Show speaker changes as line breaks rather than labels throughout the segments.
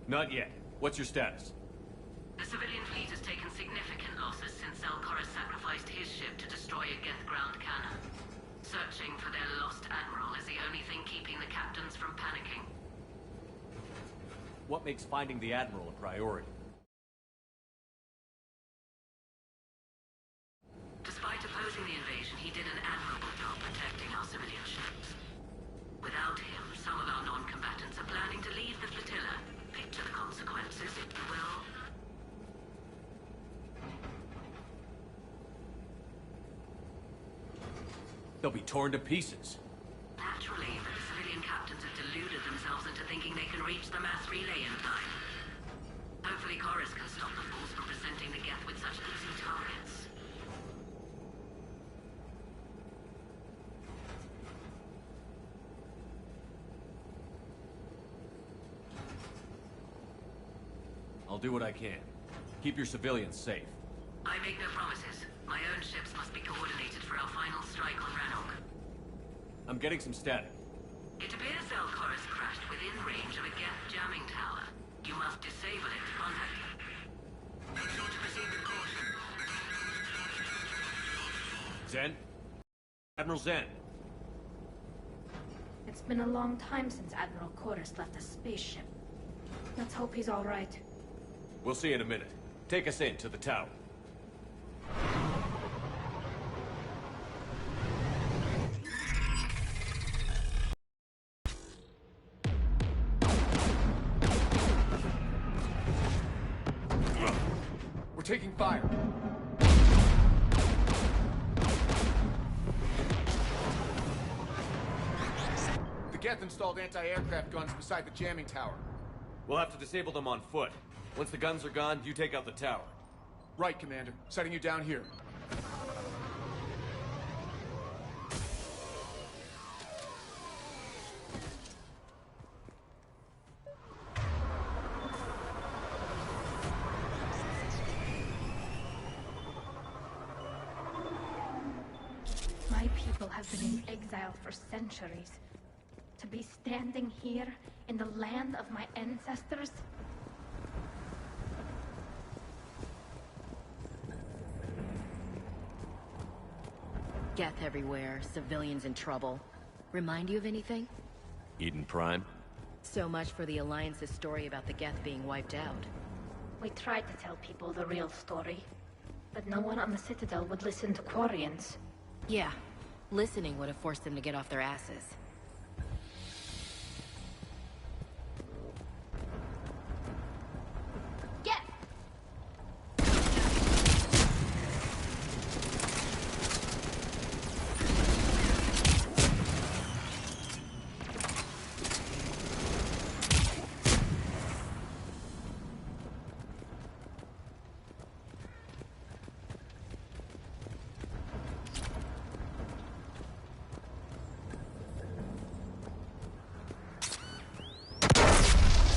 Not yet. What's your status?
The civilian fleet has taken significant losses since Zelkoris sacrificed his ship to destroy a Geth ground cannon. Searching for their lost admiral is the only thing keeping the captains from panicking.
What makes finding the admiral a priority?
Despite opposing the invasion, he did an admirable job protecting our civilian ships. Without him, some of our non-combatants are planning to leave the flotilla. Picture the consequences, if you will.
They'll be torn to pieces.
Naturally, but the civilian captains have deluded themselves into thinking they can reach the mass relay in time. Hopefully Chorus can stop the fools from presenting the Geth with such easy targets.
I'll do what I can. Keep your civilians safe.
I make no promises. My own ships must be coordinated for our final strike on Rannoch.
I'm getting some static.
It appears Zelkoris crashed within range of a Geth jamming tower. You must disable it to contact him. Make sure to proceed with caution.
Zen? Admiral Zen.
It's been a long time since Admiral Chorus left the spaceship. Let's hope he's all right.
We'll see in a minute. Take us in to the tower.
We're taking fire. The Geth installed anti-aircraft guns beside the jamming tower.
We'll have to disable them on foot. Once the guns are gone, you take out the tower.
Right, Commander. Setting you down here.
My people have been in exile for centuries. To be standing here in the land of my ancestors?
Geth everywhere, civilians in trouble. Remind you of anything?
Eden Prime?
So much for the Alliance's story about the Geth being wiped out.
We tried to tell people the real story, but no one on the Citadel would listen to Quarians.
Yeah, listening would have forced them to get off their asses.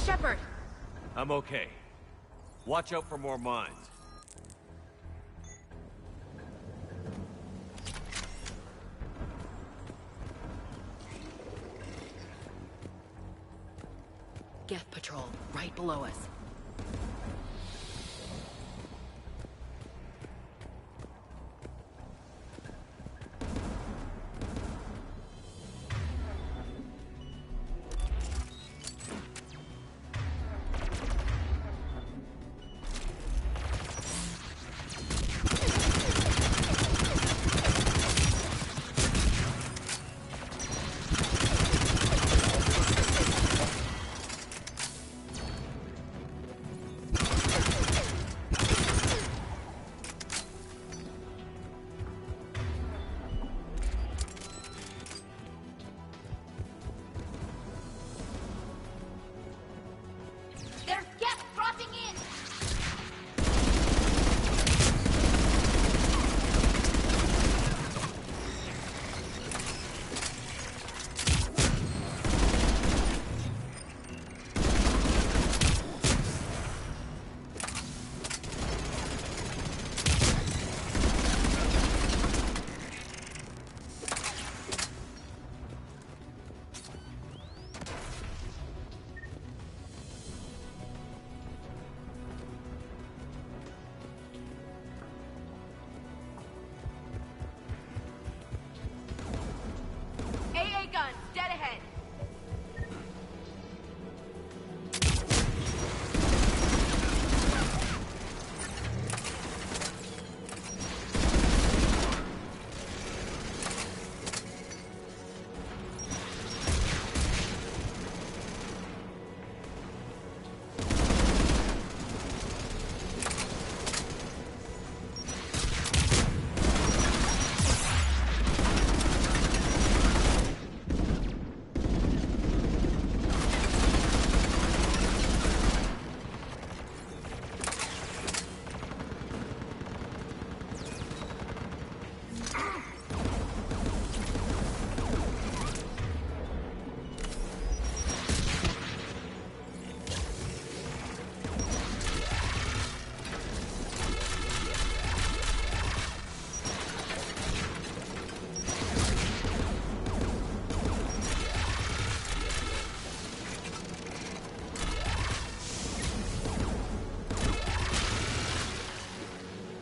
Shepard!
I'm okay. Watch out for more mines.
Geth patrol, right below us.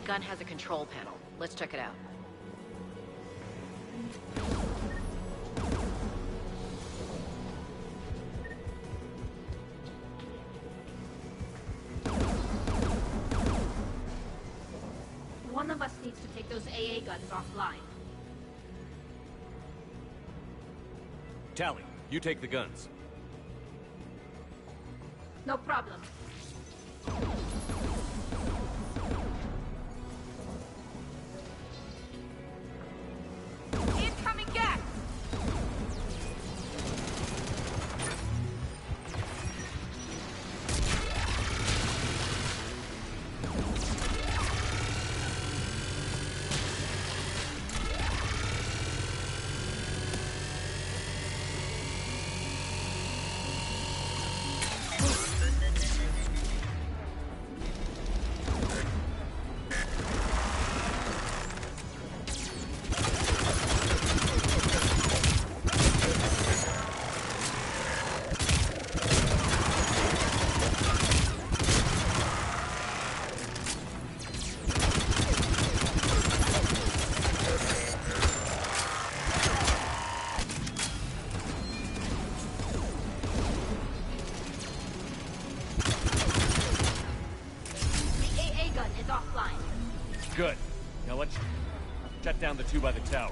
gun has a control panel. Let's check it out.
One of us needs to take those AA guns offline.
Tally, you take the guns.
No problem.
Incoming gas!
Good. Now let's shut down the two by the tower.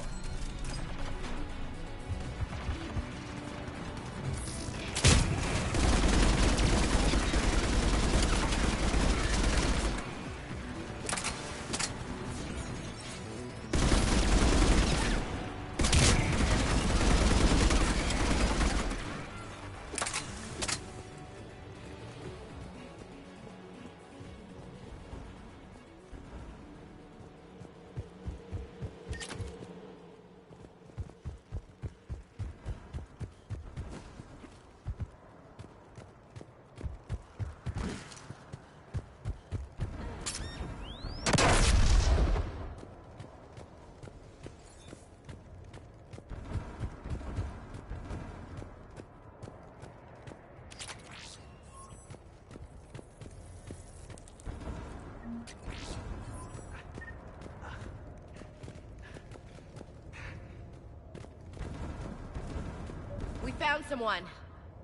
We found someone.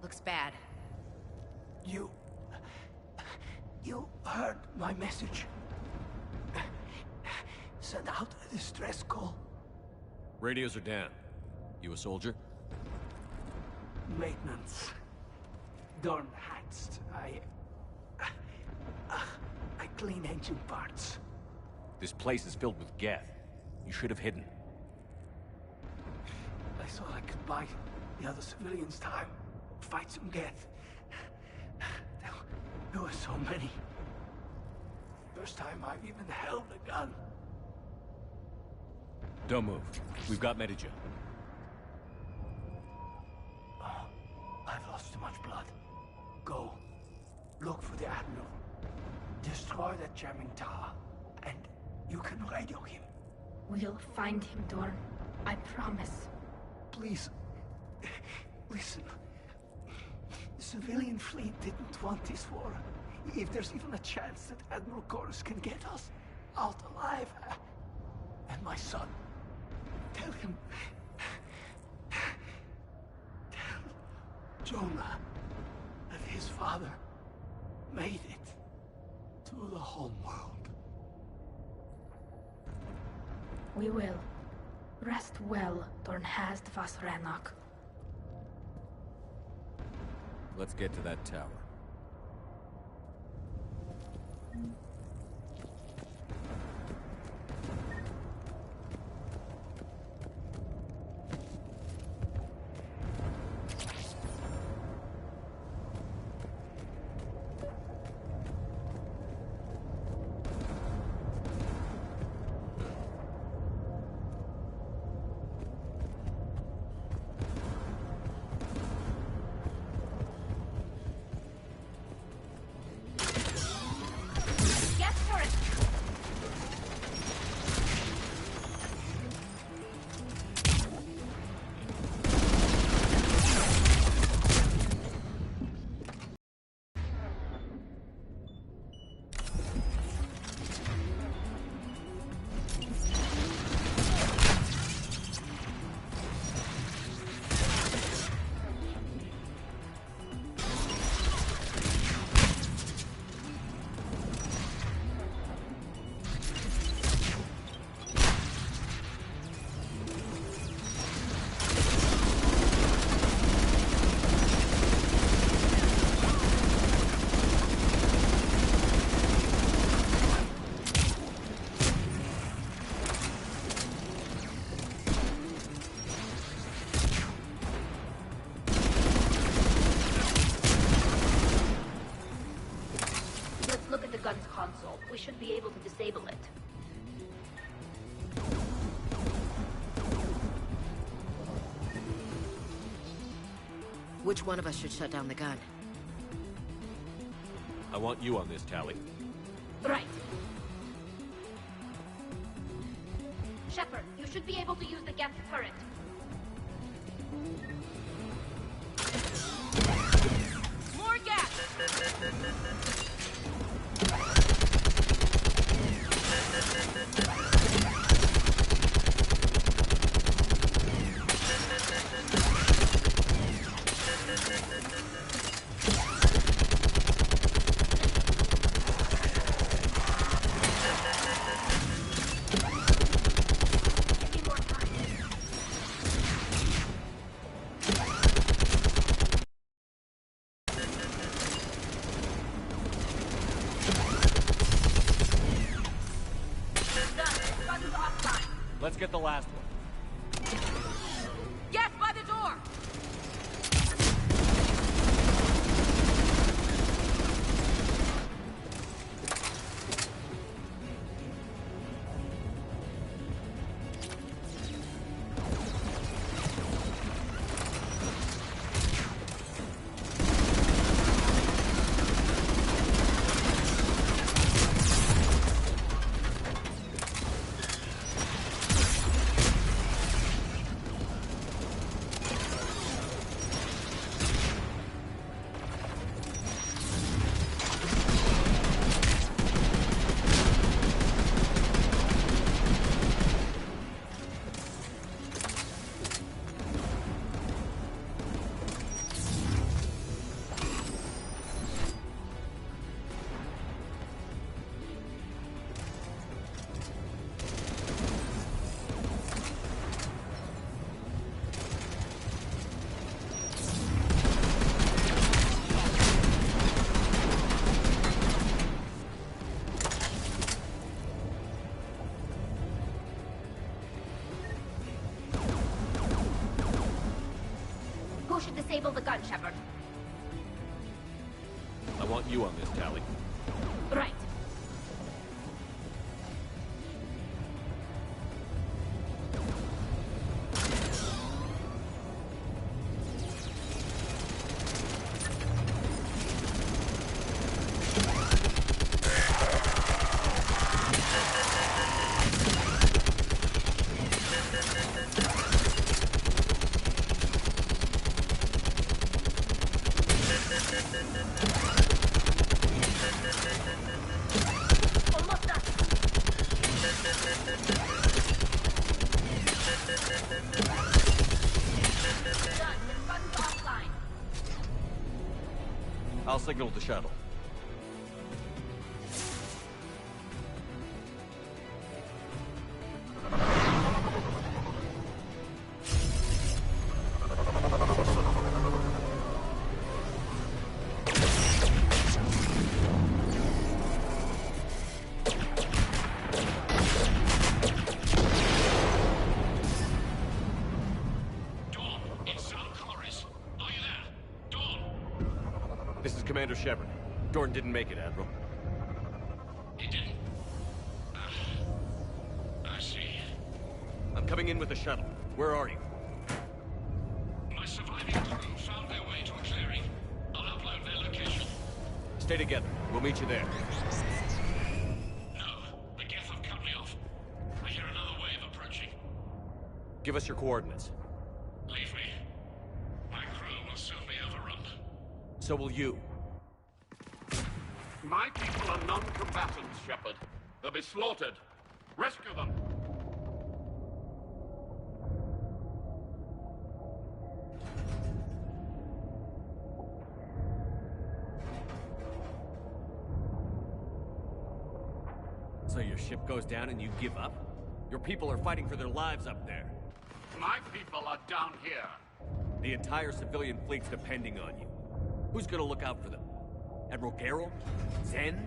Looks bad.
You heard my message. Send out a distress call.
Radios are down. You a soldier?
Maintenance. Darn hats. I clean engine parts.
This place is filled with Geth. You should have hidden.
I thought I could buy the other civilians time. Fight some Geth. There were so many. First time I even held a gun.
Don't move. We've got Medija.
Oh, I've lost too much blood. Go. Look for the Admiral. Destroy that jamming tower. And you can radio him.
We'll find him, Dorn. I promise.
Please. Listen. The civilian fleet didn't want this war. If there's even a chance that Admiral Chorus can get us out alive. And my son. Tell him. Tell Jonah that his father made it to the home world.
We will. Rest well, Dornhast vas Rannoch.
Let's get to that tower.
should be able to disable it.
Which one of us should shut down the gun?
I want you on this, Tally.
Right. Shepard, you should be able to use the Geth turret.
More gas!
Give me more time. Done. Gun is offline.
Let's get the last one.
Gas by the door!
Who should disable the gun, Shepard?
I want you on this, Tally.
Right. Almost done. Done. Gun's offline.
I'll signal the shuttle.
Dawn, it's Sam Collins. Are you there? Dawn!
This is Commander Shepard. Gordon didn't make it, Admiral.
He didn't. I see.
I'm coming in with the shuttle. Where are you?
My surviving crew found their way to a clearing. I'll upload their location.
Stay together. We'll meet you there.
No, the Geth have cut me off. I hear another wave approaching.
Give us your coordinates.
Leave me. My crew will soon be overrun.
So will you.
My people are non-combatants, Shepard. They'll be slaughtered. Rescue them!
So your ship goes down and you give up? Your people are fighting for their lives up there.
My people are down here.
The entire civilian fleet's depending on you. Who's gonna look out for them? Admiral Garrel? Zen?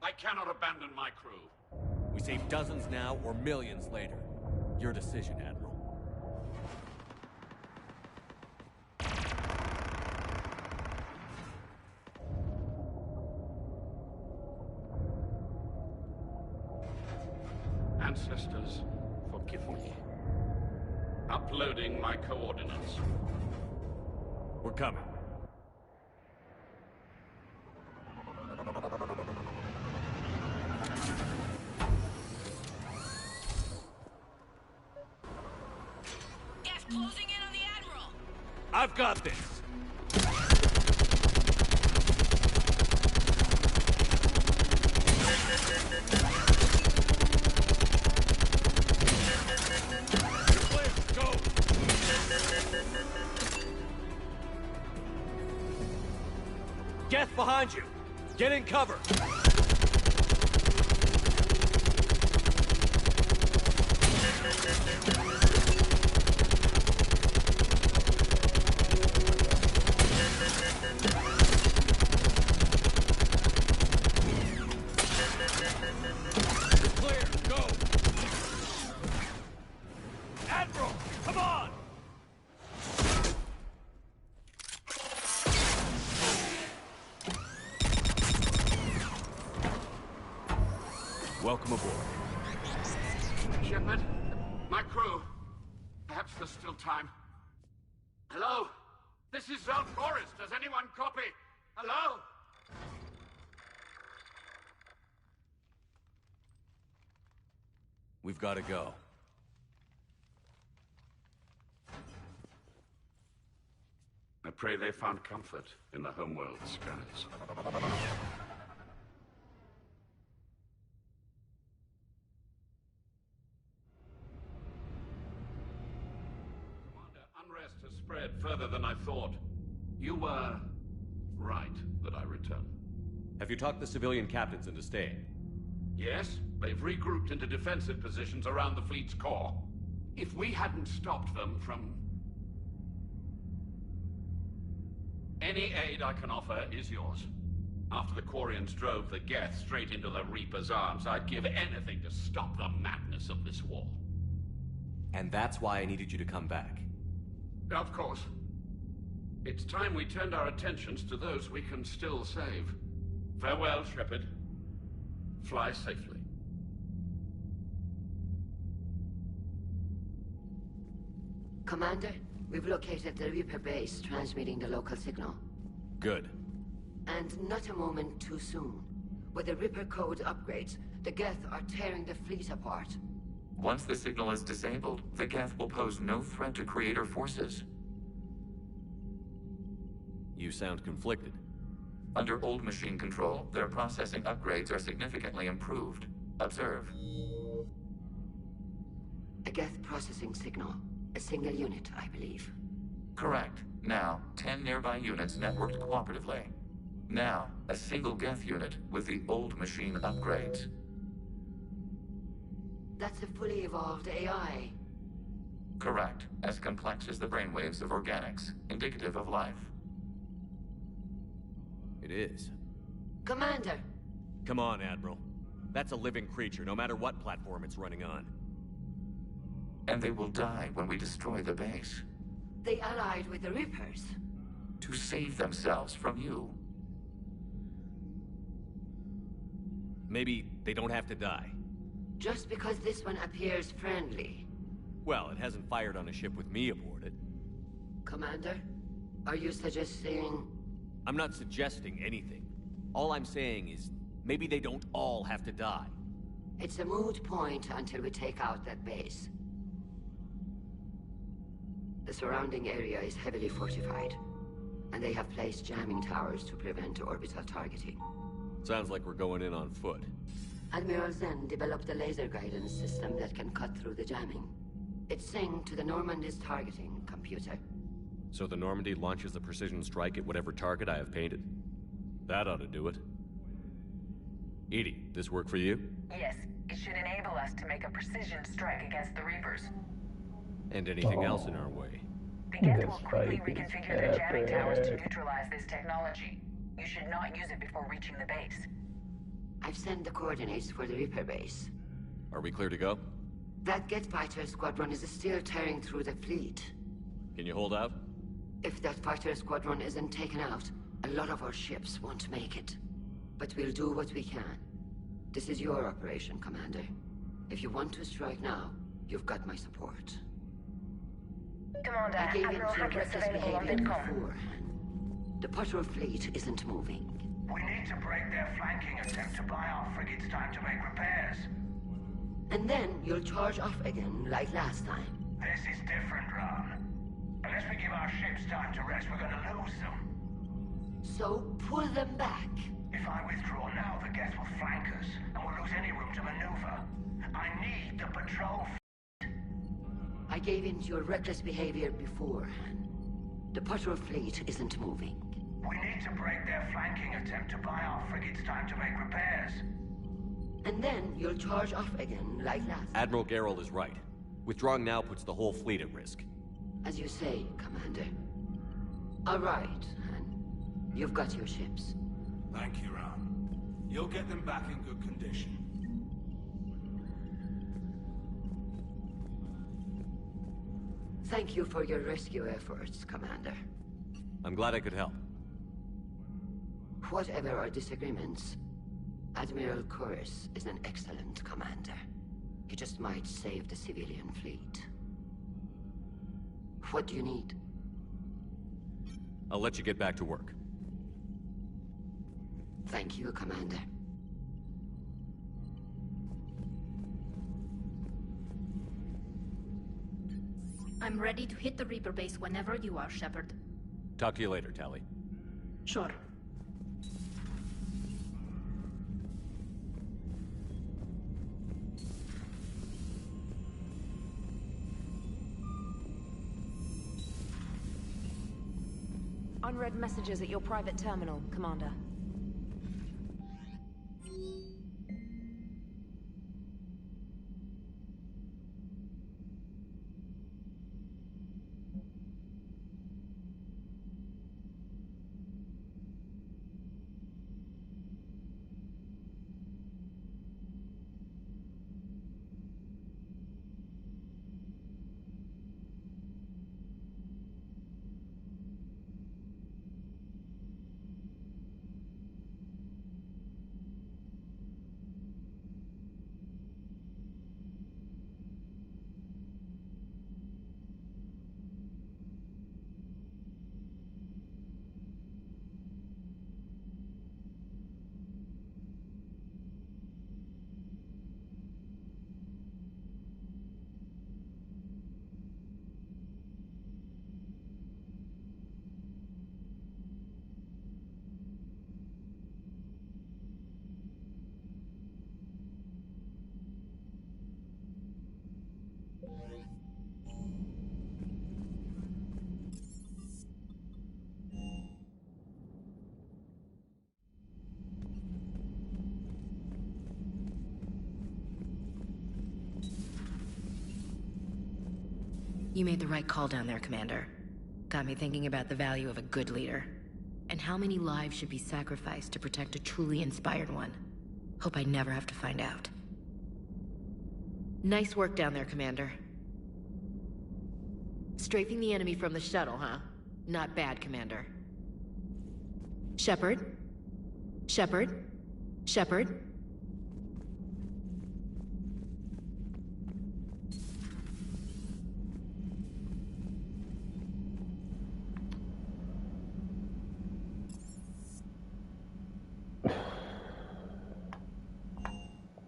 I cannot abandon my crew.
We save dozens now or millions later. Your decision, Admiral.
ancestors, forgive me. Uploading my coordinates.
We're coming.
Gas closing in on the Admiral!
I've got this! Geth behind you! Get in cover! Clear, go! Admiral, come on! Welcome aboard.
Shepard, my crew. Perhaps there's still time. Hello? This is Zone Chorus. Does anyone copy? Hello?
We've got to go.
I pray they found comfort in the homeworld skies. Unrest has spread further than I thought. You were right that I return.
Have you talked the civilian captains into staying?
Yes, they've regrouped into defensive positions around the fleet's core. If we hadn't stopped them from... Any aid I can offer is yours. After the Quarians drove the Geth straight into the Reaper's arms, I'd give anything to stop the madness of this war.
And that's why I needed you to come back.
Of course. It's time we turned our attentions to those we can still save. Farewell, Shepard. Fly safely.
Commander, we've located the Reaper base, transmitting the local signal.
Good.
And not a moment too soon. With the Reaper code upgrades, the Geth are tearing the fleet apart.
Once the signal is disabled, the Geth will pose no threat to Creator forces.
You sound conflicted.
Under old machine control, their processing upgrades are significantly improved. Observe.
A Geth processing signal. A single unit, I believe.
Correct. Now, 10 nearby units networked cooperatively. Now, a single Geth unit with the old machine upgrades.
That's a fully evolved AI.
Correct. As complex as the brainwaves of organics, indicative of life.
It is.
Commander!
Come on, Admiral. That's a living creature, no matter what platform it's running on.
And they will die when we destroy the base.
They allied with the Reapers.
To save themselves from you.
Maybe they don't have to die.
Just because this one appears friendly.
Well, it hasn't fired on a ship with me aboard it.
Commander, are you suggesting...
I'm not suggesting anything. All I'm saying is, maybe they don't all have to die.
It's a moot point until we take out that base. The surrounding area is heavily fortified, and they have placed jamming towers to prevent orbital targeting.
Sounds like we're going in on foot.
Admiral Zen developed a laser guidance system that can cut through the jamming. It's synced to the Normandy's targeting computer.
So the Normandy launches a precision strike at whatever target I have painted? That ought to do it. Edie, this work for you?
Yes, it should enable us to make a precision strike against the Reapers.
And anything else in our way?
The Geth will quickly reconfigure their jamming towers to neutralize this technology. You should not use it before reaching the base.
I've sent the coordinates for the Reaper base.
Are we clear to go?
That Geth fighter squadron is still tearing through the fleet.
Can you hold out?
If that fighter squadron isn't taken out, a lot of our ships won't make it. But we'll do what we can. This is your operation, Commander. If you want to strike now, you've got my support.
Commander,
I gave in
Admiral
to your
Hackett's
reckless
available on
behavior
VidCom.
beforehand. The patrol fleet isn't moving.
We need to break their flanking attempt to buy our frigates time to make repairs.
And then you'll charge off again, like last time.
This is different, Ron. Unless we give our ships time to rest, we're gonna lose them.
So pull them back.
If I withdraw now, the Geth will flank us, and we'll lose any room to maneuver. I need the patrol.
I gave in to your reckless behavior beforehand. The patrol fleet isn't moving.
We need to break their flanking attempt to buy our frigates time to make repairs.
And then you'll charge off again, like last.
Admiral Gerald is right. Withdrawing now puts the whole fleet at risk.
As you say, Commander. All right, Han. You've got your ships.
Thank you, Ron. You'll get them back in good condition.
Thank you for your rescue efforts, Commander.
I'm glad I could help.
Whatever our disagreements, Admiral Chorus is an excellent commander. He just might save the civilian fleet. What do you need?
I'll let you get back to work.
Thank you, Commander.
I'm ready to hit the Reaper base whenever you are, Shepard.
Talk to you later, Tally.
Sure.
Unread messages at your private terminal, Commander. You made the right call down there, Commander. Got me thinking about the value of a good leader. And how many lives should be sacrificed to protect a truly inspired one. Hope I never have to find out. Nice work down there, Commander. Strafing the enemy from the shuttle, huh? Not bad, Commander. Shepard? Shepard? Shepard?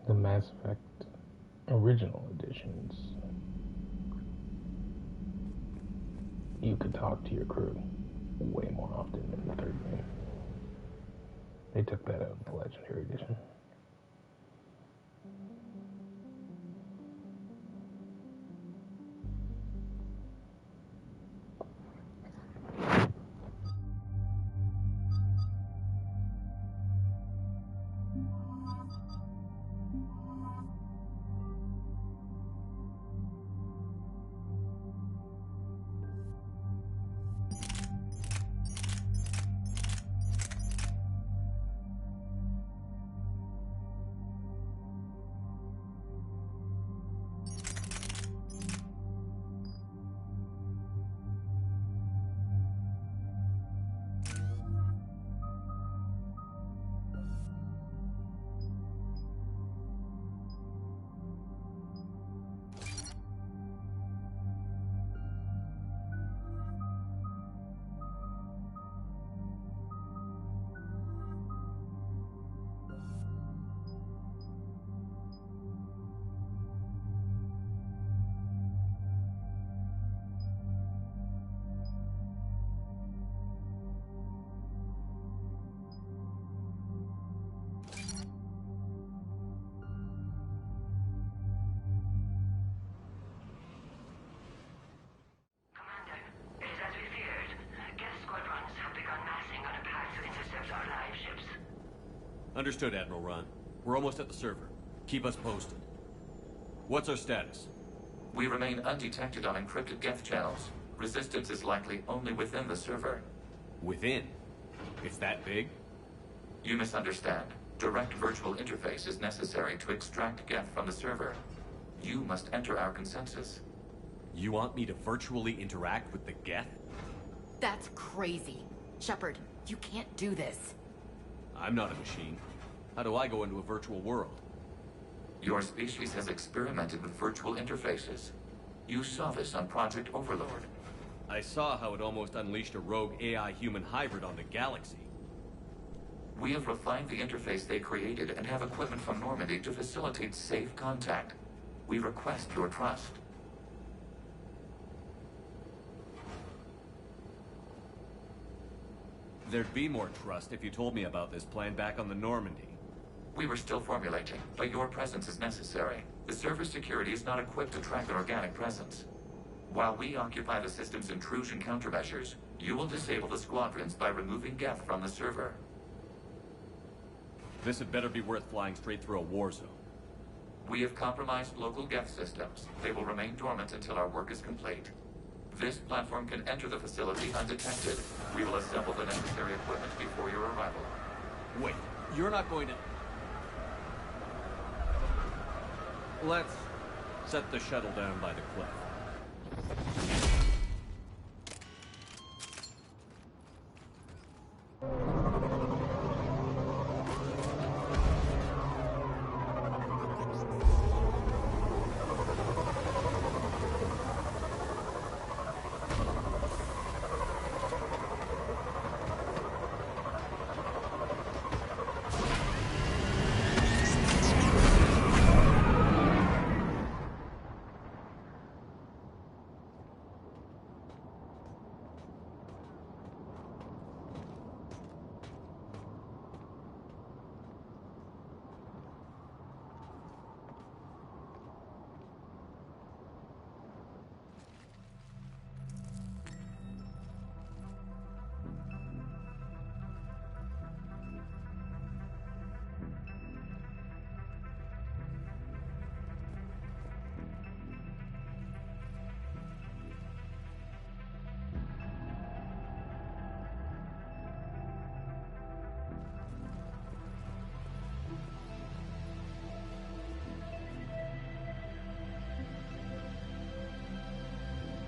The Mass Effect original editions, you could talk to your crew way more often than the third game. They took that out in the Legendary Edition.
Understood, Admiral Ron. We're almost at the server. Keep us posted. What's our status?
We remain undetected on encrypted Geth channels. Resistance is likely only within the server.
Within? It's that big?
You misunderstand. Direct virtual interface is necessary to extract Geth from the server. You must enter our consensus.
You want me to virtually interact with the Geth?
That's crazy. Shepard, you can't do this.
I'm not a machine. How do I go into a virtual world?
Your species has experimented with virtual interfaces. You saw this on Project Overlord.
I saw how it almost unleashed a rogue AI-human hybrid on the galaxy.
We have refined the interface they created and have equipment from Normandy to facilitate safe contact. We request your trust.
There'd be more trust if you told me about this plan back on the Normandy.
We were still formulating, but your presence is necessary. The server security is not equipped to track an organic presence. While we occupy the system's intrusion countermeasures, you will disable the squadrons by removing Geth from the server.
This had better be worth flying straight through a war zone.
We have compromised local Geth systems. They will remain dormant until our work is complete. This platform can enter the facility undetected. We will assemble the necessary equipment before your arrival.
Wait, you're not going to... Let's set the shuttle down by the cliff.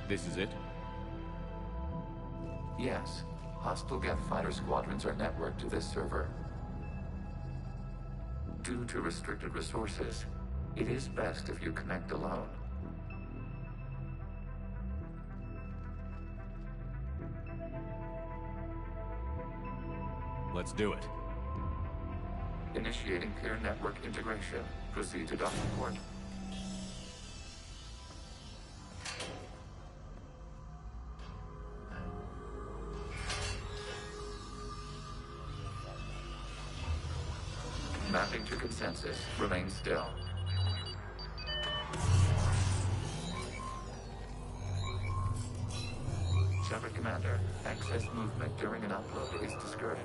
This is it?
Yes. Hostile Geth fighter squadrons are networked to this server. Due to restricted resources, it is best if you connect alone.
Let's do it.
Initiating peer network integration. Proceed to docking port. Mapping to consensus. Remain still. Shepard Commander, excess movement during an upload is discouraged.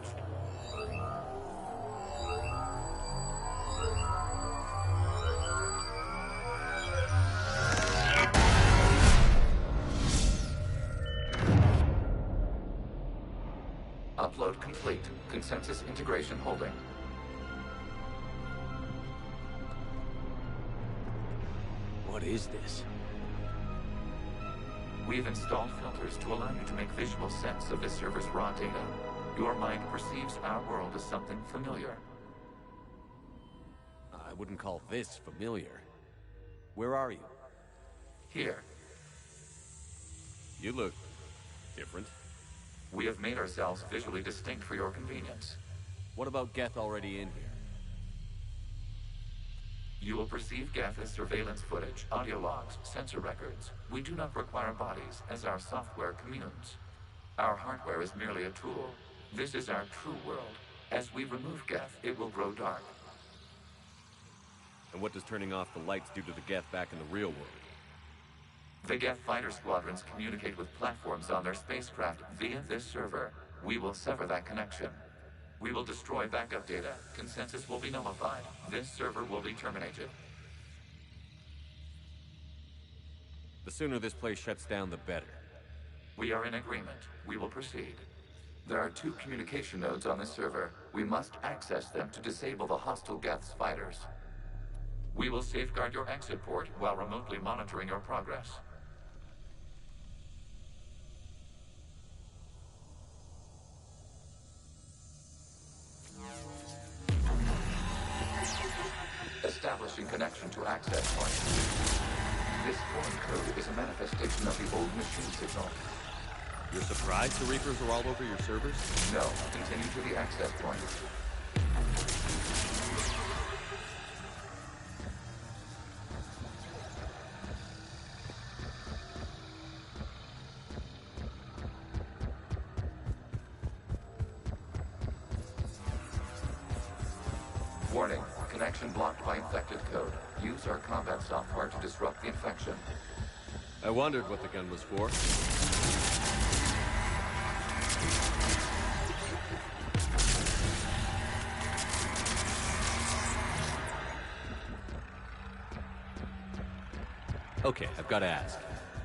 Upload complete. Consensus integration holding.
What is this?
We've installed filters to allow you to make visual sense of this server's raw data. Your mind perceives our world as something familiar.
I wouldn't call this familiar. Where are you?
Here.
You look different.
We have made ourselves visually distinct for your convenience.
What about Geth already in here?
You will perceive Geth as surveillance footage, audio logs, sensor records. We do not require bodies, as our software communes. Our hardware is merely a tool. This is our true world. As we remove Geth, it will grow dark.
And what does turning off the lights do to the Geth back in the real world?
The Geth fighter squadrons communicate with platforms on their spacecraft via this server. We will sever that connection. We will destroy backup data. Consensus will be nullified. This server will be terminated.
The sooner this place shuts down, the better.
We are in agreement. We will proceed. There are 2 communication nodes on this server. We must access them to disable the hostile Geth's fighters. We will safeguard your exit port while remotely monitoring your progress. Establishing connection to access point. This foreign code is a manifestation of the old machine signal.
You're surprised the Reapers are all over your servers?
No. Continue to the access point. Warning. Connection blocked by infected code. Use our combat software to disrupt the infection.
I wondered what the gun was for. Okay, I've got to ask.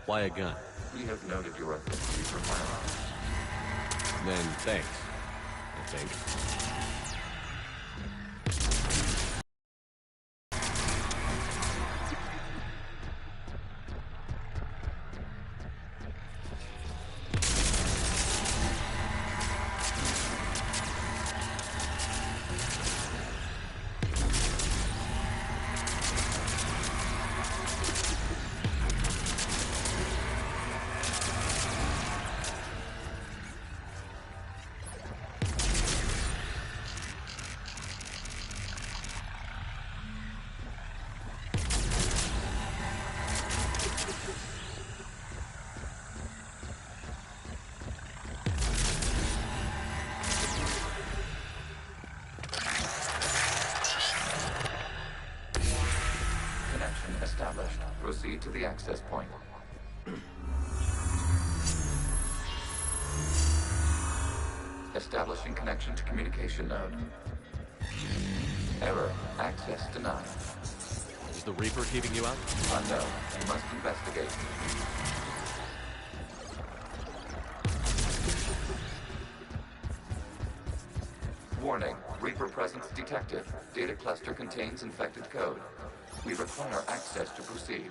Why a gun?
We have noted your affinity for firearms.
Then thanks, I think. Established. Proceed to the access point. Establishing connection to communication node. Error. Access denied. Is the Reaper keeping you out?
Unknown. You must investigate. Warning. Reaper presence detected. Data cluster contains infected code. We require access to proceed.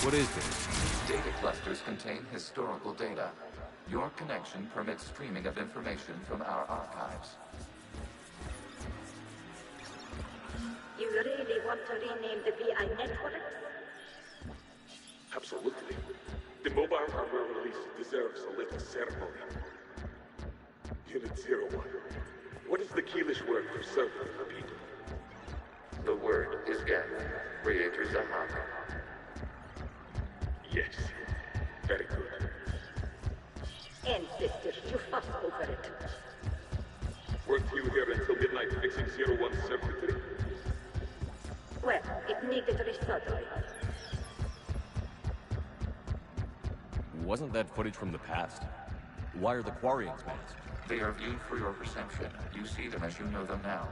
What is this?
Data clusters contain historical data. Your connection permits streaming of information from our archives.
You really want to rename the VI network?
Absolutely. The mobile hardware release deserves a little ceremony. Unit 01. What is the Keelish word for server, people?
The word is Geth. Creator Zahak.
Yes. Very good.
Ancestors, you fuss over it.
Weren't you here until midnight fixing 01's circuitry?
Well, it needed resoldering.
Wasn't that footage from the past? Why are the Quarians masked?
They are viewed for your perception. You see them as you know them now.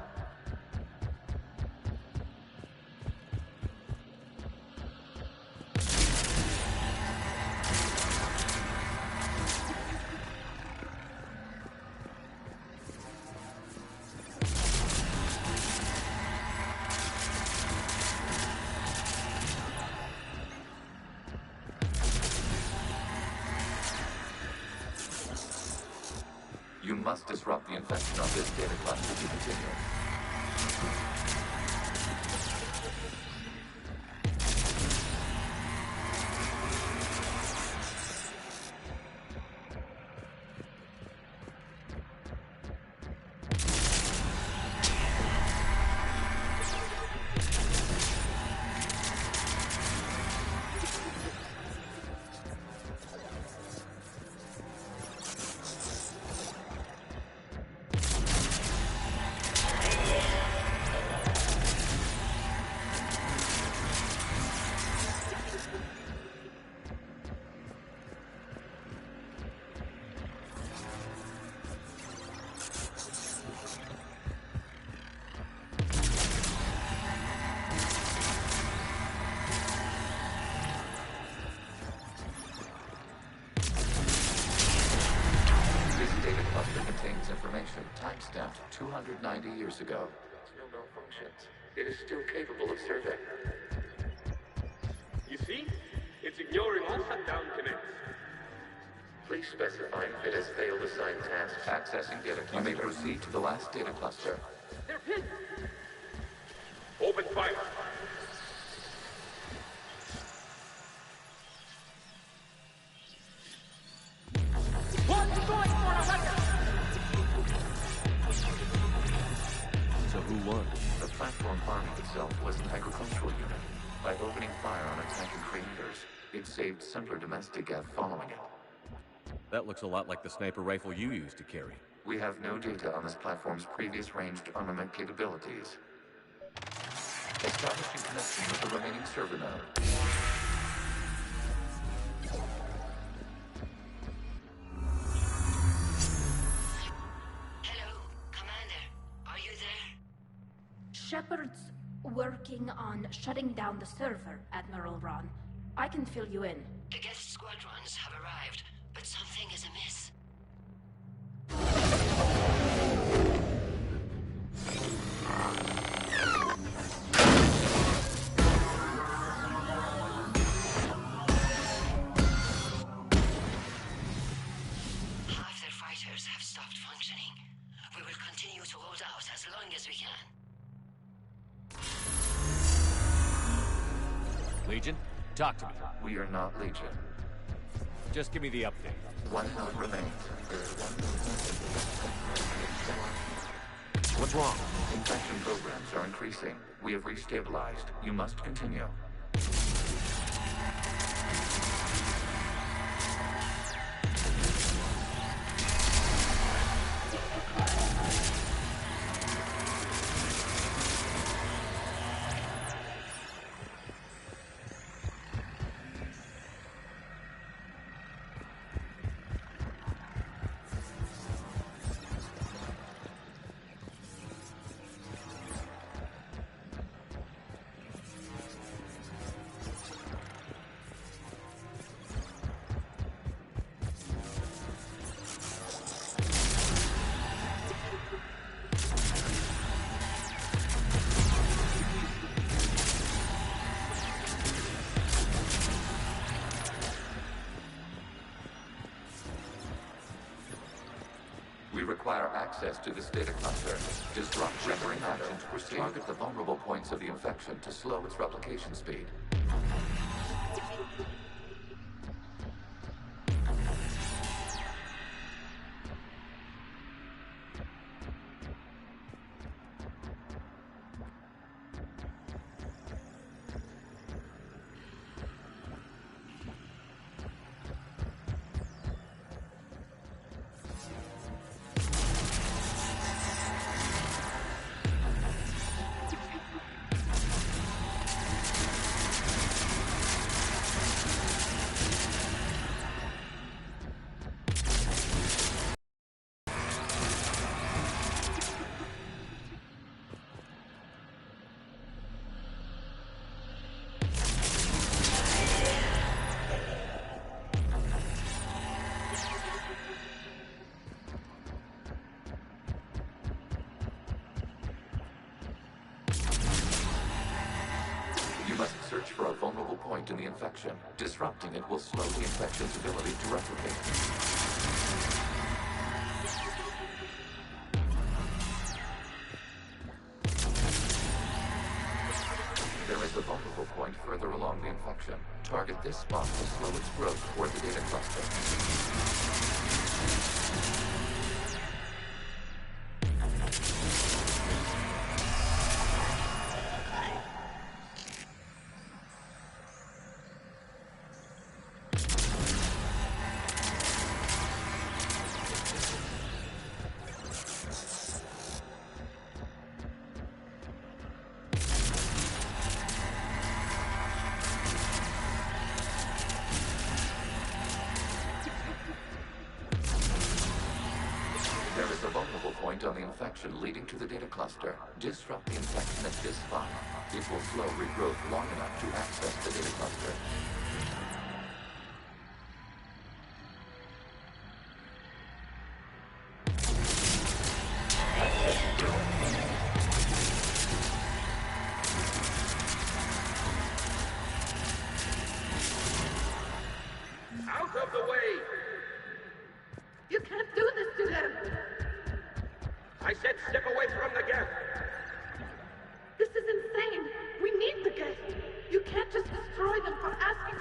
You must disrupt the infection of this data cluster to continue. timestamped 290 years ago. No malfunctions. It is still capable of survey.
You see? It's ignoring all shutdown connects.
Please specify if it has failed assigned tasks. Accessing data cluster. You may proceed to the last data cluster.
They're hit! Open fire!
So who won?
The platform farming itself was an agricultural unit. By opening fire on attacking creators, it saved simpler domestic Gav following it.
That looks a lot like the sniper rifle you used to carry.
We have no data on this platform's previous ranged armament capabilities. Establishing connection with the remaining server node.
Hello, Commander. Are you there?
Shepard's working on shutting down the server, Admiral Ron. I can fill you in.
The guest squadrons have arrived, but something is amiss. Half their fighters have stopped functioning. We will continue to hold out as long as we can.
Legion, talk to me.
We are not Legion.
Just give me the update.
One node remains.
What's wrong?
Infection programs are increasing. We have restabilized. You must continue. We require access to this data cluster. Disrupt rendering action to proceed. Target the vulnerable points of the infection to slow its replication speed. Search for a vulnerable point in the infection. Disrupting it will slow the infection's ability to replicate. There is a vulnerable point further along the infection. Target this spot to slow its growth toward the data cluster. On the infection leading to the data cluster. Disrupt the infection at this spot. It will slow regrowth long enough to access the data cluster.
said step away from the gap.
This is insane. We need the geth. You can't just destroy them for asking.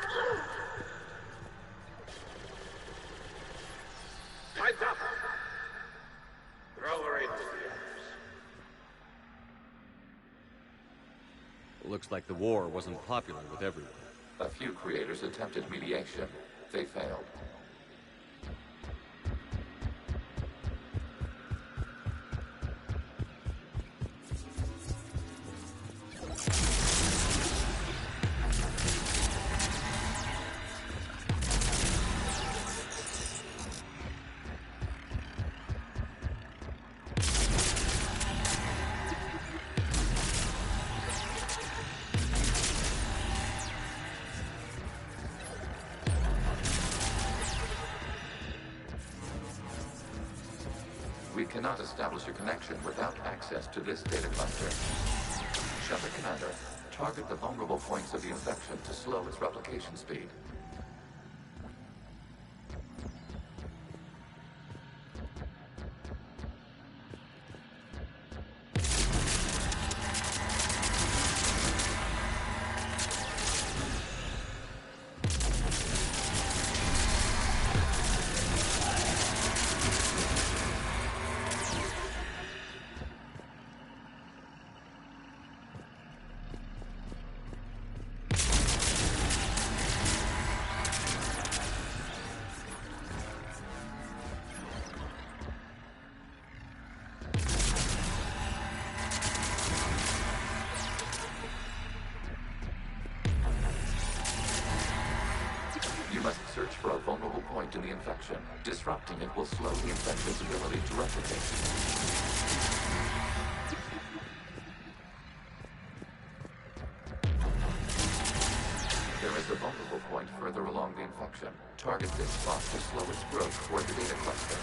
Time's up. Throw her into the arms.
Looks like the war wasn't popular with everyone.
A few creators attempted mediation. They failed. We cannot establish a connection without access to this data cluster. Shepard Commander, target the vulnerable points of the infection to slow its replication speed. You must search for a vulnerable point in the infection. Disrupting it will slow the infection's ability to replicate. There is a vulnerable point further along the infection. Target this spot to slow its growth toward the data cluster.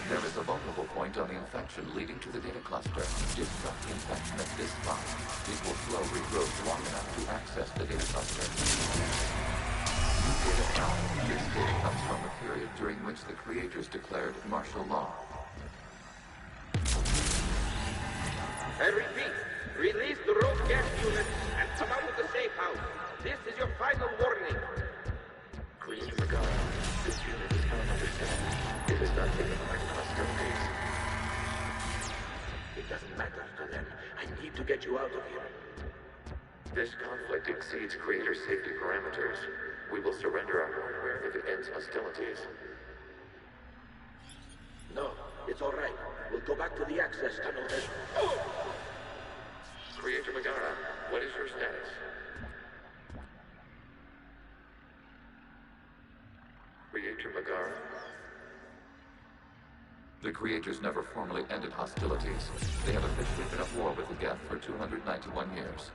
There is a vulnerable point on the infection leading to the data cluster. Disrupt the infection at this spot. It will slow regrowth long enough to access the data cluster. Data count. This data comes from the period during which the creators declared martial law.
I repeat, release the rogue gas units and come out of the safe house. This is your final warning.
Creator Magara, this unit is not understand. It is not taking the right cluster phase.
It doesn't matter to them. I need to get you out of here.
This conflict exceeds creator safety parameters. We will surrender our hardware if it ends hostilities.
No, it's all right. We'll go back to the access tunnel and...
Creator Magara, what is your status? Creator Magara? The creators never formally ended hostilities. They have officially been at war with the Geth for 291 years.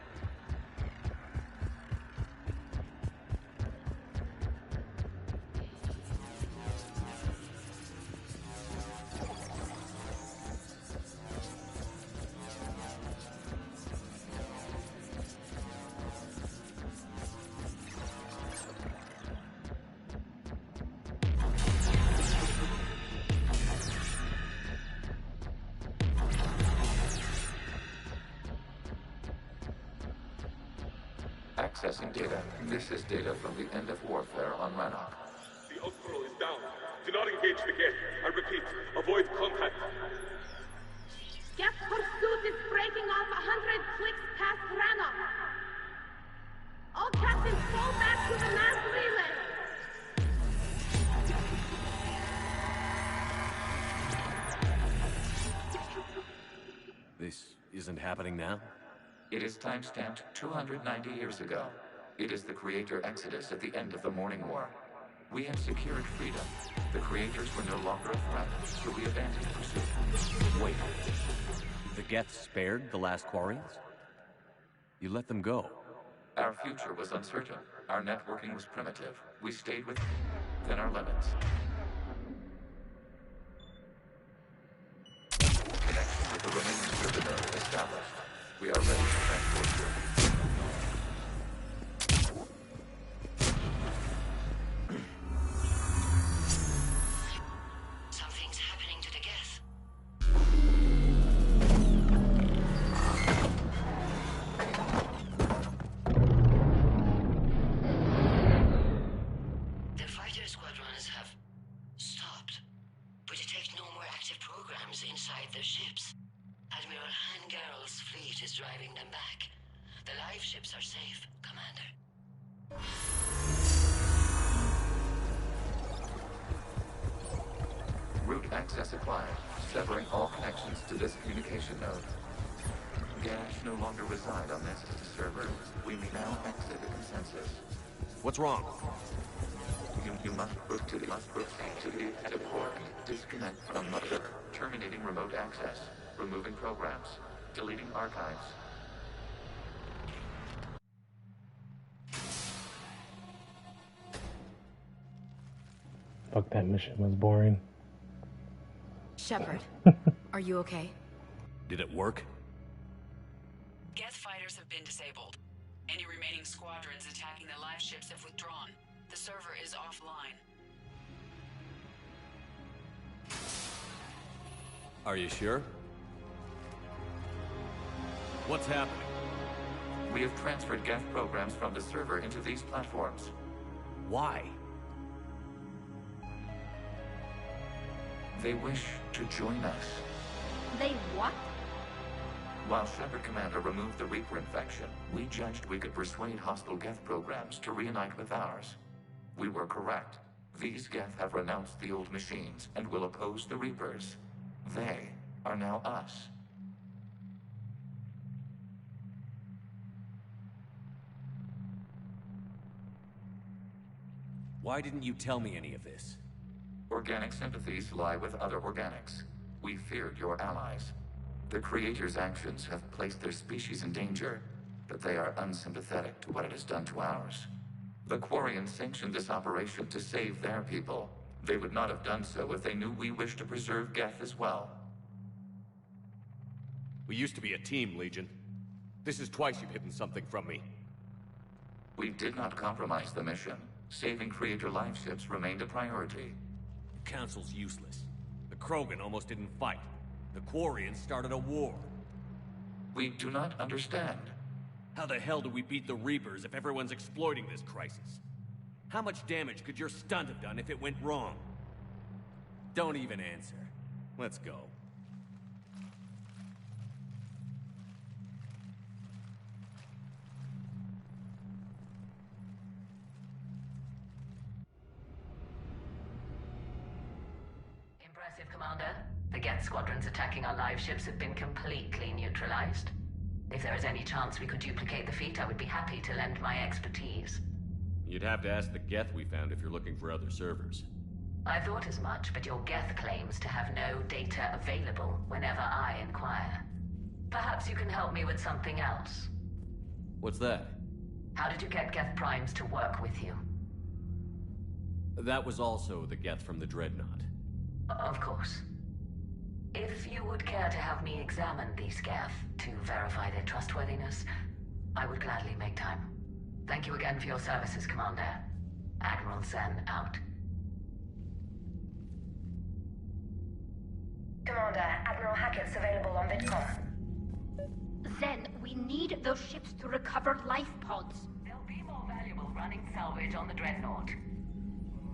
Accessing data. This is data from the end of warfare on Rannoch.
The Outcrow is down. Do not engage the Geth. I repeat, avoid contact.
Geth pursuit is breaking off 100 clicks past Rannoch. All captains fall back to the mass relay.
This isn't happening now?
It is time-stamped 290 years ago. It is the creator exodus at the end of the Morning War. We have secured freedom. The creators were no longer a threat, so we abandoned pursuit.
Wait. The Geth spared the last Quarians? You let them go.
Our future was uncertain. Our networking was primitive. We stayed within our limits. Connection with the remaining server node established. We are ready to transport you.
Something's happening to the Geth. The fighter squadrons have stopped. We detect no more active programs inside their ships. Admiral Hangarl's fleet is driving them back. The live ships are safe, Commander.
Route access acquired, severing all connections to this communication node. Gash no longer reside on this server. We may now exit the consensus.
What's wrong?
You must proceed to the edit port. Disconnect from mother. Terminating remote access. Removing programs. Deleting archives.
Fuck, that mission was boring.
Shepard, are you okay?
Did it work?
Geth fighters have been disabled. Any remaining squadrons attacking the live ships have withdrawn. The server is offline.
Are you sure? What's happening?
We have transferred Geth programs from the server into these platforms.
Why?
They wish to join us.
They what?
While Shepard Commander removed the Reaper infection, we judged we could persuade hostile Geth programs to reunite with ours. We were correct. These Geth have renounced the old machines and will oppose the Reapers. They are now us.
Why didn't you tell me any of this?
Organic sympathies lie with other organics. We feared your allies. The Creator's actions have placed their species in danger, but they are unsympathetic to what it has done to ours. The Quarians sanctioned this operation to save their people. They would not have done so if they knew we wished to preserve Geth as well.
We used to be a team, Legion. This is twice you've hidden something from me.
We did not compromise the mission. Saving Creator life ships remained a priority.
The Council's useless. The Krogan almost didn't fight. The Quarians started a war.
We do not understand.
How the hell do we beat the Reapers if everyone's exploiting this crisis? How much damage could your stunt have done if it went wrong? Don't even answer. Let's go.
Impressive, Commander. The Geth squadrons attacking our live ships have been completely neutralized. If there is any chance we could duplicate the feat, I would be happy to lend my expertise.
You'd have to ask the Geth we found if you're looking for other servers.
I thought as much, but your Geth claims to have no data available whenever I inquire. Perhaps you can help me with something else.
What's that?
How did you get Geth Primes to work with you?
That was also the Geth from the Dreadnought.
Of course. If you would care to have me examine these Geth to verify their trustworthiness, I would gladly make time. Thank you again for your services, Commander. Admiral Zen out.
Commander, Admiral Hackett's available on VidCom.
Zen, we need those ships to recover life pods.
They'll be more valuable running salvage on the Dreadnought.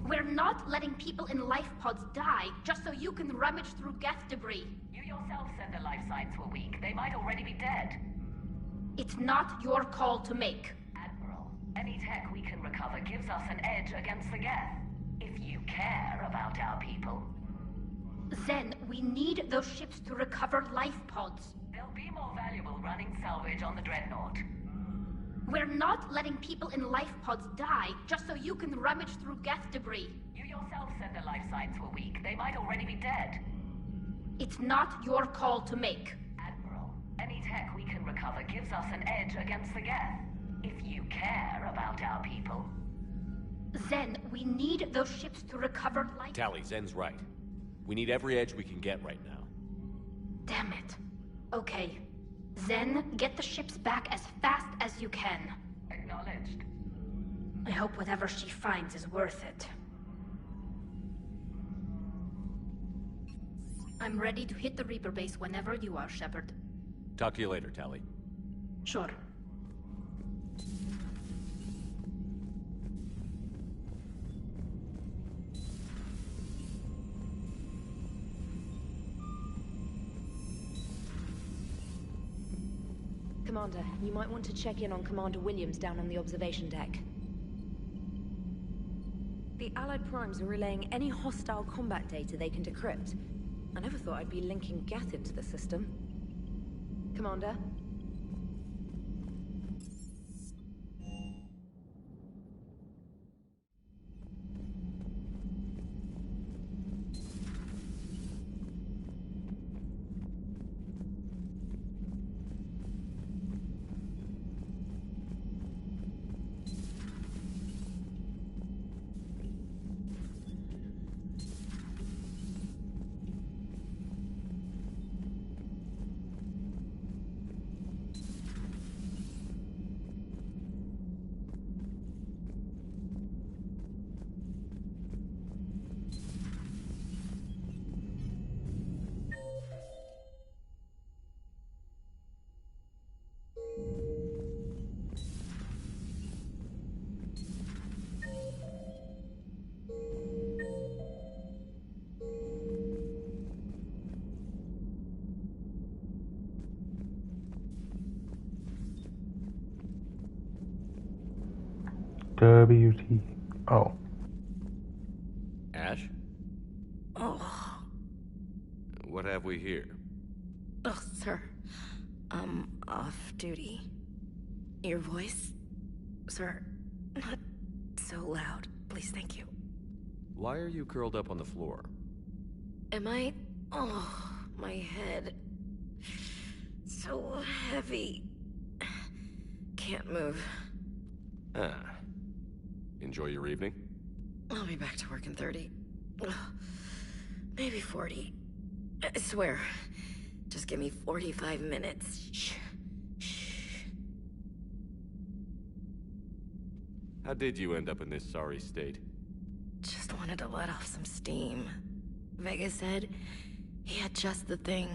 We're not letting people in life pods die just so you can rummage through Geth debris.
You yourself said the life signs were weak. They might already be dead.
It's not your call to make.
Admiral, any tech we can recover gives us an edge against the Geth. If you care about our people.
Zen, we need those ships to recover life pods.
They'll be more valuable running salvage on the Dreadnought.
We're not letting people in life pods die just so you can rummage through Geth debris.
You yourself said the life signs were weak. They might already be dead.
It's not your call to make.
Admiral, any tech we can recover gives us an edge against the Geth.
If you care about our people.
Zen, we need those ships to recover life.
Tally, Zen's right. We need every edge we can get right now.
Damn it. Okay. Zen, get the ships back as fast as you can.
Acknowledged.
I hope whatever she finds is worth it. I'm ready to hit the Reaper base whenever you are, Shepard.
Talk to you later, Tally.
Sure.
Commander, you might want to check in on Commander Williams down on the observation deck. The Allied Primes are relaying any hostile combat data they can decrypt. I never thought I'd be linking Geth into the system. Commander?
WT. Oh.
Ash?
Oh.
What have we here?
Oh, sir. I'm off duty. Your voice? Sir, not so loud. Please, thank you.
Why are you curled up on the floor?
Am I? Oh, my head. So heavy. Can't move.
Ah. Enjoy your evening?
I'll be back to work in 30. Ugh, maybe 40. I swear. Just give me 45 minutes. Shh.
How did you end up in this sorry state?
Just wanted to let off some steam. Vega said he had just the thing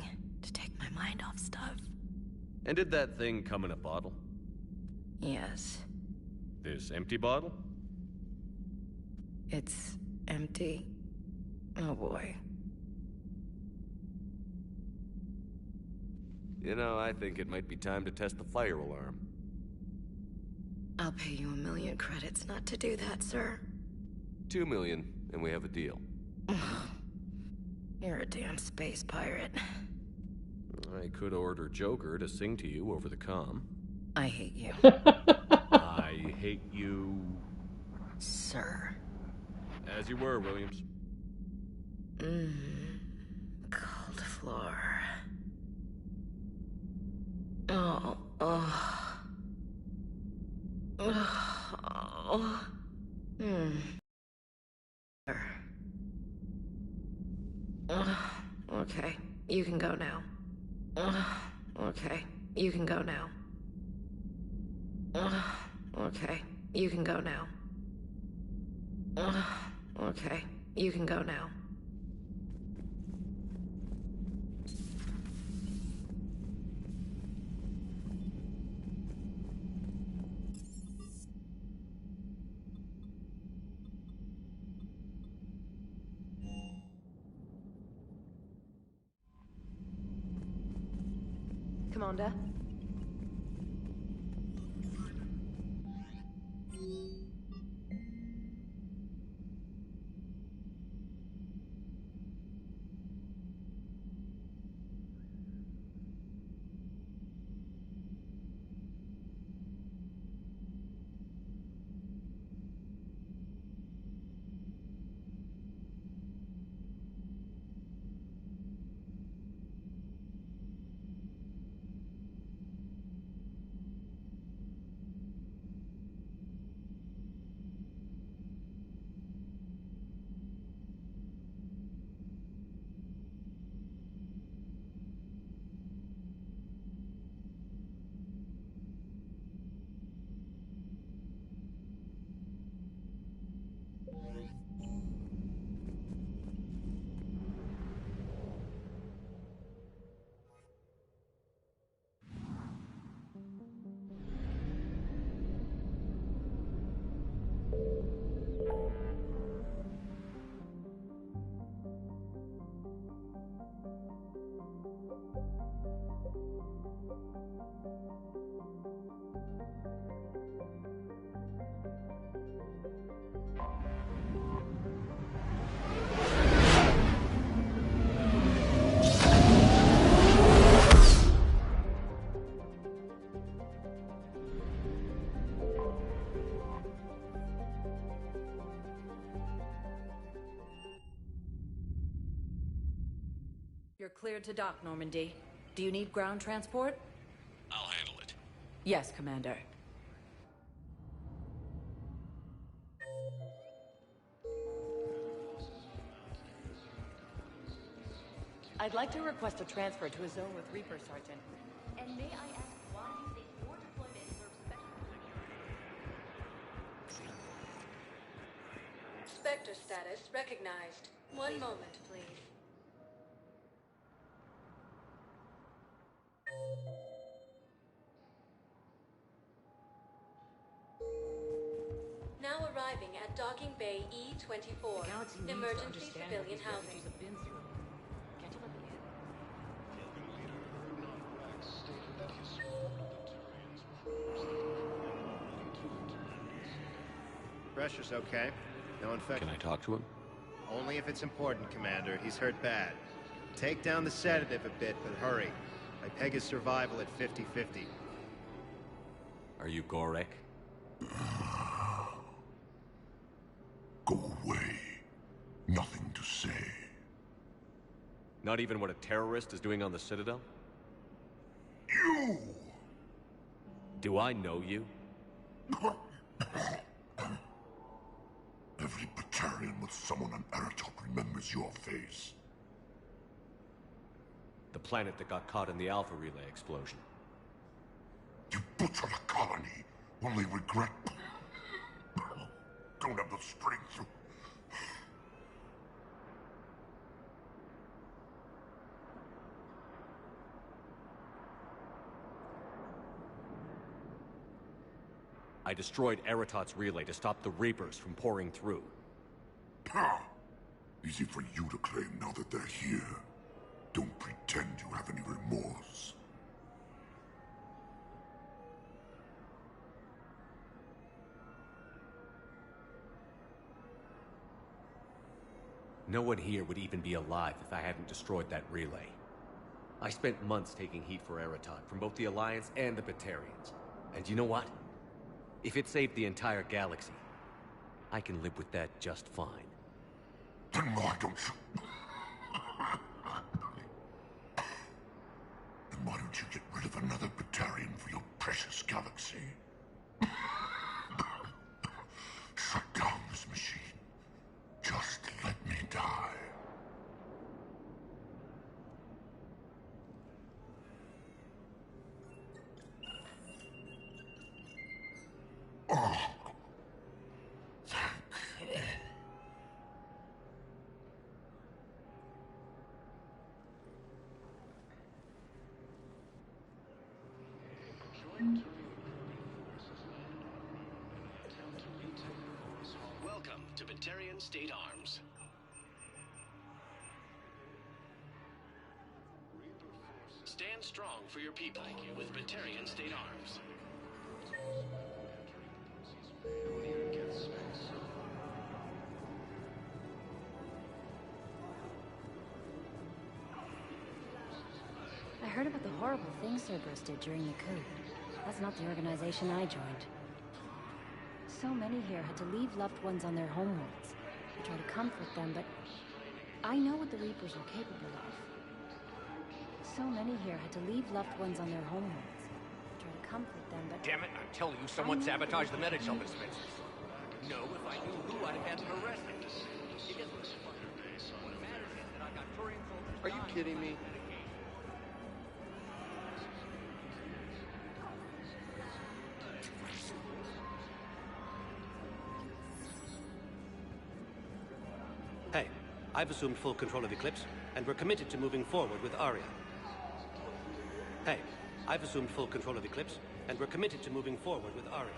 to take my mind off stuff.
And did that thing come in a bottle?
Yes.
This empty bottle?
It's empty. Oh boy.
You know, I think it might be time to test the fire alarm.
I'll pay you 1 million credits not to do that, sir.
2 million, and we have a deal.
You're a damn space pirate.
I could order Joker to sing to you over the comm.
I hate you.
I hate you...
Sir.
As you were, Williams.
Cold floor. Oh, oh. Oh. Okay, you can go now. Okay, you can go now. Okay, you can go now. Okay, you can go now. Commander?
You're cleared to dock, Normandy. Do you need ground transport?
I'll handle it.
Yes, Commander. I'd like to request a transfer to a zone with Reaper, Sergeant. And may I ask why you think your deployment serves special... Spectre status recognized. One moment, please. Now arriving at Docking Bay E-24. Emergency civilian housing.
Pressure's okay. No infection.
Can I talk to him?
Only if it's important, Commander. He's hurt bad. Take down the sedative a bit, but hurry. I peg his survival at 50-50.
Are you Gorek?
Go away. Nothing to say.
Not even what a terrorist is doing on the Citadel?
You!
Do I know you?
Every Batarian with someone on Aratok remembers your face.
The planet that got caught in the Alpha Relay explosion.
You butchered a colony, only regret... Don't have the strength to...
I destroyed Eratot's relay to stop the Reapers from pouring through.
Ha! Easy for you to claim now that they're here. Don't pretend you have any remorse.
No one here would even be alive if I hadn't destroyed that relay. I spent months taking heat for Eratot from both the Alliance and the Batarians. And you know what? If it saved the entire galaxy, I can live with that just fine.
Then why don't you... Then why don't you get rid of another Batarian for your precious galaxy? Shut down this machine. Just let me die. Oh.
Welcome to Batarian State Arms. Stand strong for your people with Batarian State Arms.
I heard about the horrible things Cerberus did during the coup. That's not the organization I joined. So many here had to leave loved ones on their homeworlds. I try to comfort them, but I know what the Reapers are capable of. So many here had to leave loved ones on their homeworlds. I try to comfort them, but...
Damn it, I'm telling you, someone sabotaged the Medigel dispensers. No, if I knew who, I'd have had them arrested. What matters is that I got Turian soldiers...
Are you kidding me?
Hey, I've assumed full control of Eclipse, and we're committed to moving forward with Aria. Hey, I've assumed full control of Eclipse, and we're committed to moving forward with Aria.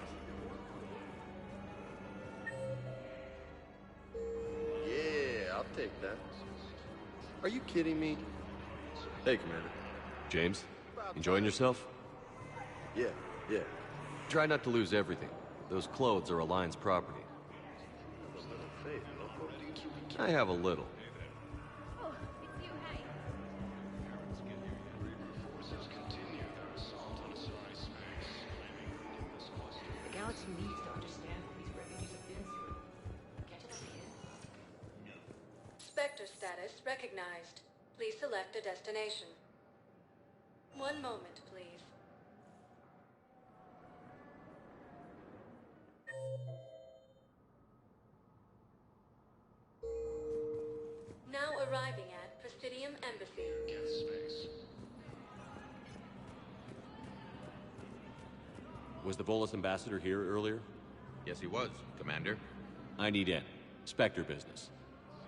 Yeah, I'll take that. Are you kidding me?
Hey, Commander. James, enjoying yourself?
Yeah.
Try not to lose everything. Those clothes are Alliance property. I have a little.
Oh, it's you, hey.
The galaxy needs to understand what these refugees have been through. Get to the kid.
Spectre status recognized.
Please select a destination. One moment, please. Now arriving at Presidium Embassy.
Get space.
Was the Volus ambassador here earlier?
Yes, he was, Commander.
I need in. Spectre business.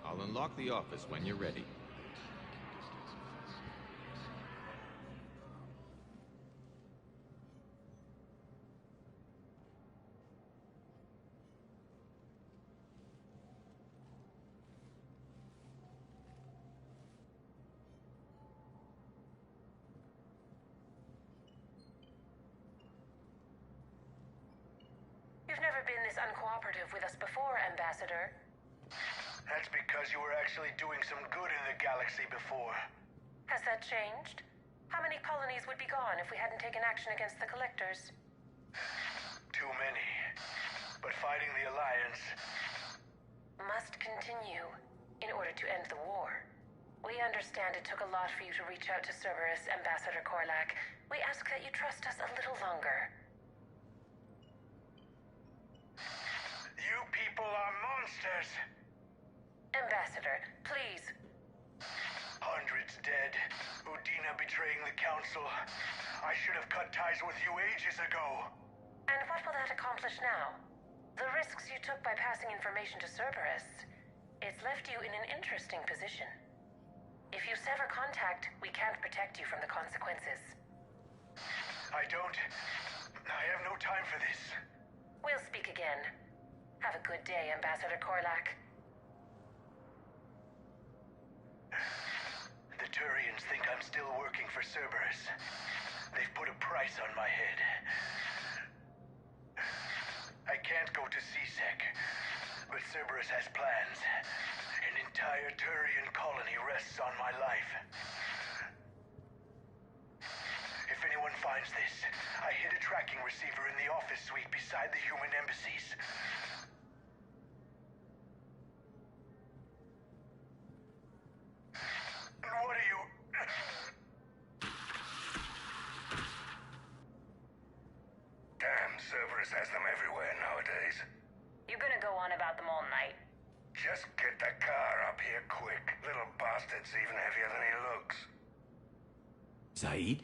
I'll unlock the office when you're ready.
You've never been this uncooperative with us before, Ambassador.
That's because you were actually doing some good in the galaxy before.
Has that changed? How many colonies would be gone if we hadn't taken action against the Collectors?
Too many. But fighting the Alliance
must continue in order to end the war. We understand it took a lot for you to reach out to Cerberus, Ambassador Korlak. We ask that you trust us a little longer.
You people are monsters!
Ambassador, please.
Hundreds dead. Udina betraying the Council. I should have cut ties with you ages ago.
And what will that accomplish now? The risks you took by passing information to Cerberus. It's left you in an interesting position. If you sever contact, we can't protect you from the consequences.
I have no time for this.
We'll speak again. Have a good day, Ambassador Korlak.
The Turians think I'm still working for Cerberus. They've put a price on my head. I can't go to CSEC, but Cerberus has plans. An entire Turian colony rests on my life. If anyone finds this, I hid a tracking receiver in the office suite beside the human embassies. What are you...
Damn, Cerberus has them everywhere nowadays.
You're gonna go on about them all night.
Just get the car up here quick. Little bastard's even heavier than he looks.
Zaid?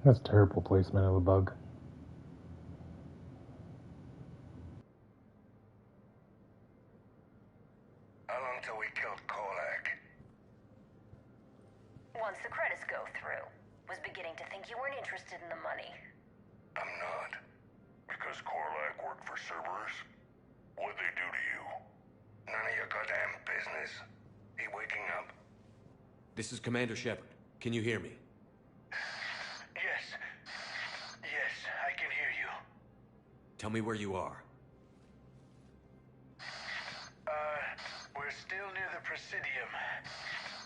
That's terrible placement of a bug.
How long till we killed Korlak?
Once the credits go through. Was beginning to think you weren't interested in the money.
I'm not.
Because Korlak worked for Cerberus? What'd they do to you?
None of your goddamn business. He waking up?
This is Commander Shepard. Can you hear me?
Yes, I can hear you.
Tell me where you are.
We're still near the Presidium.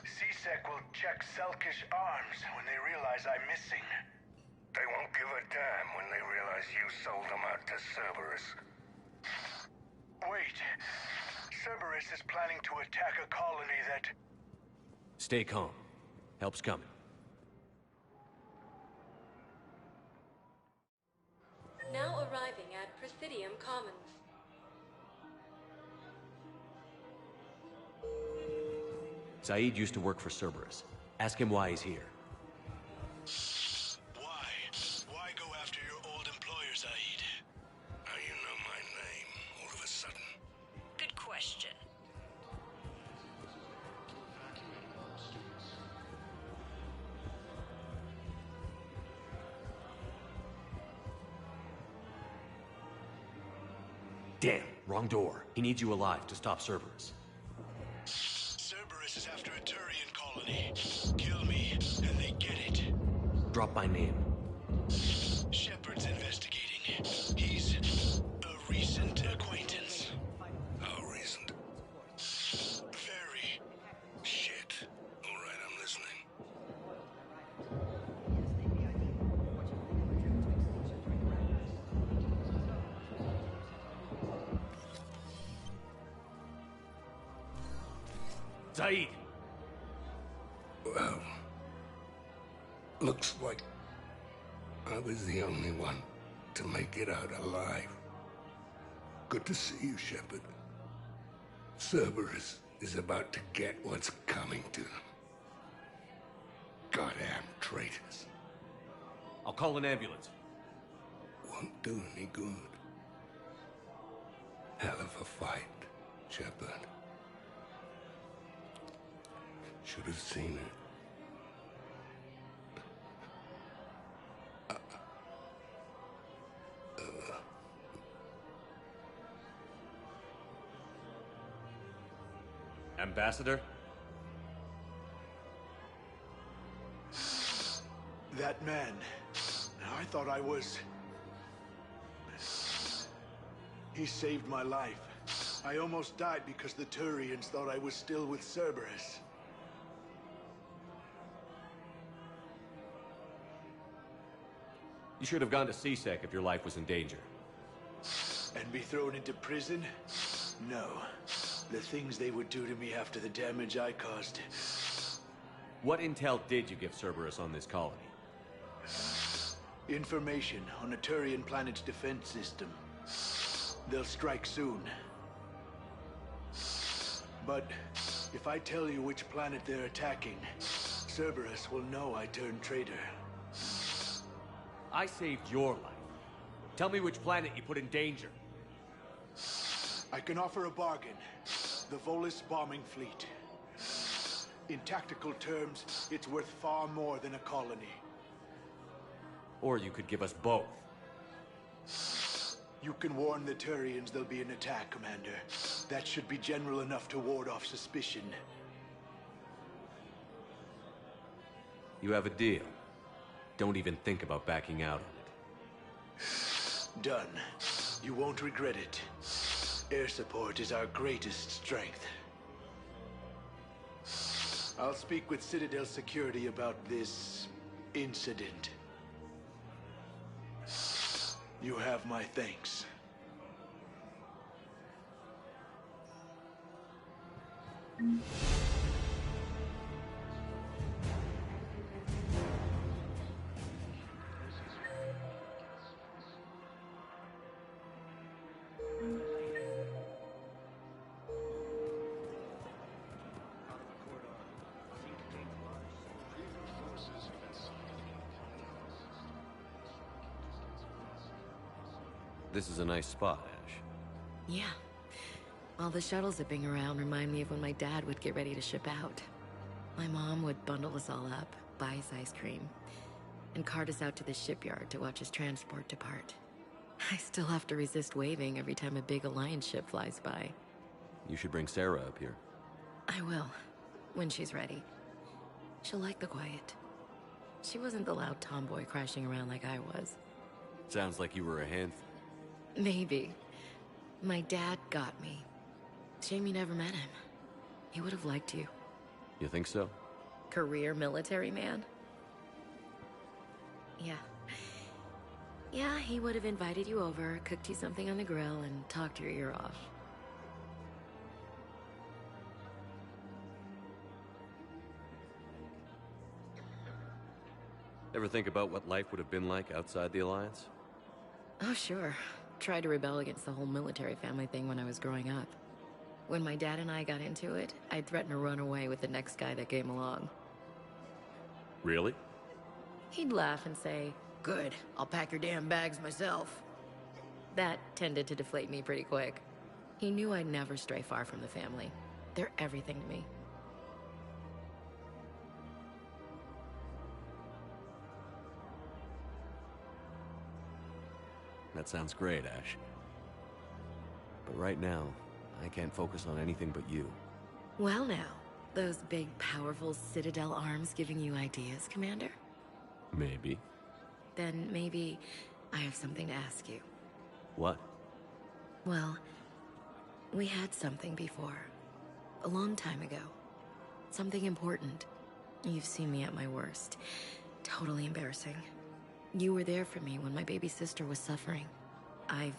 CSEC will check Selkish arms when they realize I'm missing.
They won't give a damn when they realize you sold them out to Cerberus.
Wait. Cerberus is planning to attack a colony that...
Stay calm. Help's coming.
Now arriving at Presidium Commons.
Zaid used to work for Cerberus. Ask him why he's here.
Why? Why go after your old employer, Zaid?
How you know my name all of a sudden?
Good question.
Damn, wrong door. He needs you alive to stop Cerberus.
Cerberus is after a Turian colony. Kill me, and they get it.
Drop my name.
Shepard's investigating. He's a recent acquaintance.
How recent?
Very.
Shit. All
Zaid!
Well, looks like I was the only one to make it out alive. Good to see you, Shepard. Cerberus is about to get what's coming to them. Goddamn traitors.
I'll call an ambulance.
Won't do any good. Hell of a fight, Shepard. Should have seen it.
Ambassador?
That man. I thought I was... He saved my life. I almost died because the Turians thought I was still with Cerberus.
You should have gone to CSEC if your life was in danger.
And be thrown into prison? No. The things they would do to me after the damage I caused.
What intel did you give Cerberus on this colony?
Information on a Turian planet's defense system. They'll strike soon. But if I tell you which planet they're attacking, Cerberus will know I turned traitor.
I saved your life. Tell me which planet you put in danger.
I can offer a bargain. The Volus bombing fleet. In tactical terms, it's worth far more than a colony.
Or you could give us both.
You can warn the Turians there'll be an attack, Commander. That should be general enough to ward off suspicion.
You have a deal. Don't even think about backing out on it.
Done. You won't regret it. Air support is our greatest strength. I'll speak with Citadel Security about this incident. You have my thanks.
This is a nice spot, Ash.
Yeah. All the shuttles zipping around remind me of when my dad would get ready to ship out. My mom would bundle us all up, buy us ice cream, and cart us out to the shipyard to watch his transport depart. I still have to resist waving every time a big Alliance ship flies by.
You should bring Sarah up here.
I will, when she's ready. She'll like the quiet. She wasn't the loud tomboy crashing around like I was.
Sounds like you were a handful.
Maybe. My dad got me. Shame you never met him. He would have liked you.
You think so?
Career military man? Yeah. Yeah, he would have invited you over, cooked you something on the grill, and talked your ear off.
Ever think about what life would have been like outside the Alliance?
Oh, sure. Tried to rebel against the whole military family thing when I was growing up. When my dad and I got into it, I'd threaten to run away with the next guy that came along.
Really?
He'd laugh and say, "Good, I'll pack your damn bags myself." That tended to deflate me pretty quick. He knew I'd never stray far from the family. They're everything to me.
That sounds great, Ash. But right now, I can't focus on anything but you.
Well now, those big, powerful Citadel arms giving you ideas, Commander?
Maybe.
Then maybe I have something to ask you.
What?
Well, we had something before. A long time ago. Something important. You've seen me at my worst. Totally embarrassing. You were there for me when my baby sister was suffering. I've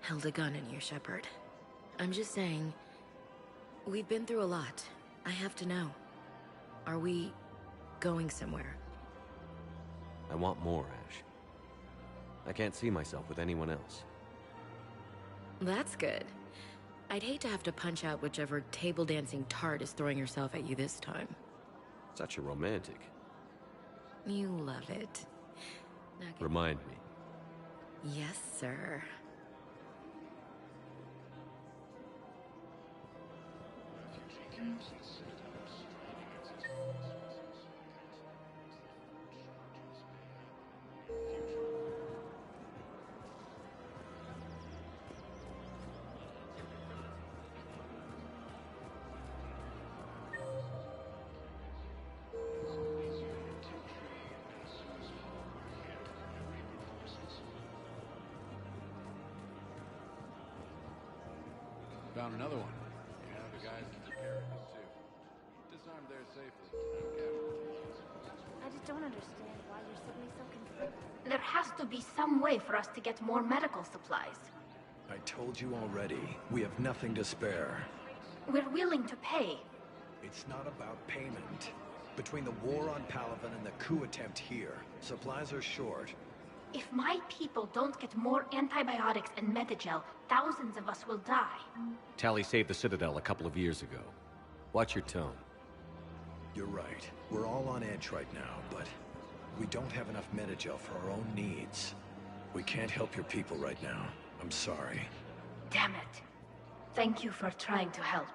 held a gun in you, Shepard. I'm just saying, We've been through a lot. I have to know. Are we going somewhere?
I want more, Ash. I can't see myself with anyone else.
That's good. I'd hate to have to punch out whichever table dancing tart is throwing herself at you this time.
Such a romantic.
You love it.
Remind me.
Yes, sir.
Found another one. Yeah, the guys in the pyramid too. Disarmed there safely. No casualties.
I just don't understand why you're suddenly so concerned. There has to be some way for us to get more medical supplies.
I told you already, we have nothing to spare.
We're willing to pay.
It's not about payment. Between the war on Palaven and the coup attempt here, supplies are short.
If my people don't get more antibiotics and Medigel, thousands of us will die.
Tally saved the Citadel a couple of years ago. Watch your tone.
You're right. We're all on edge right now, but we don't have enough Medigel for our own needs. We can't help your people right now. I'm sorry.
Damn it. Thank you for trying to help.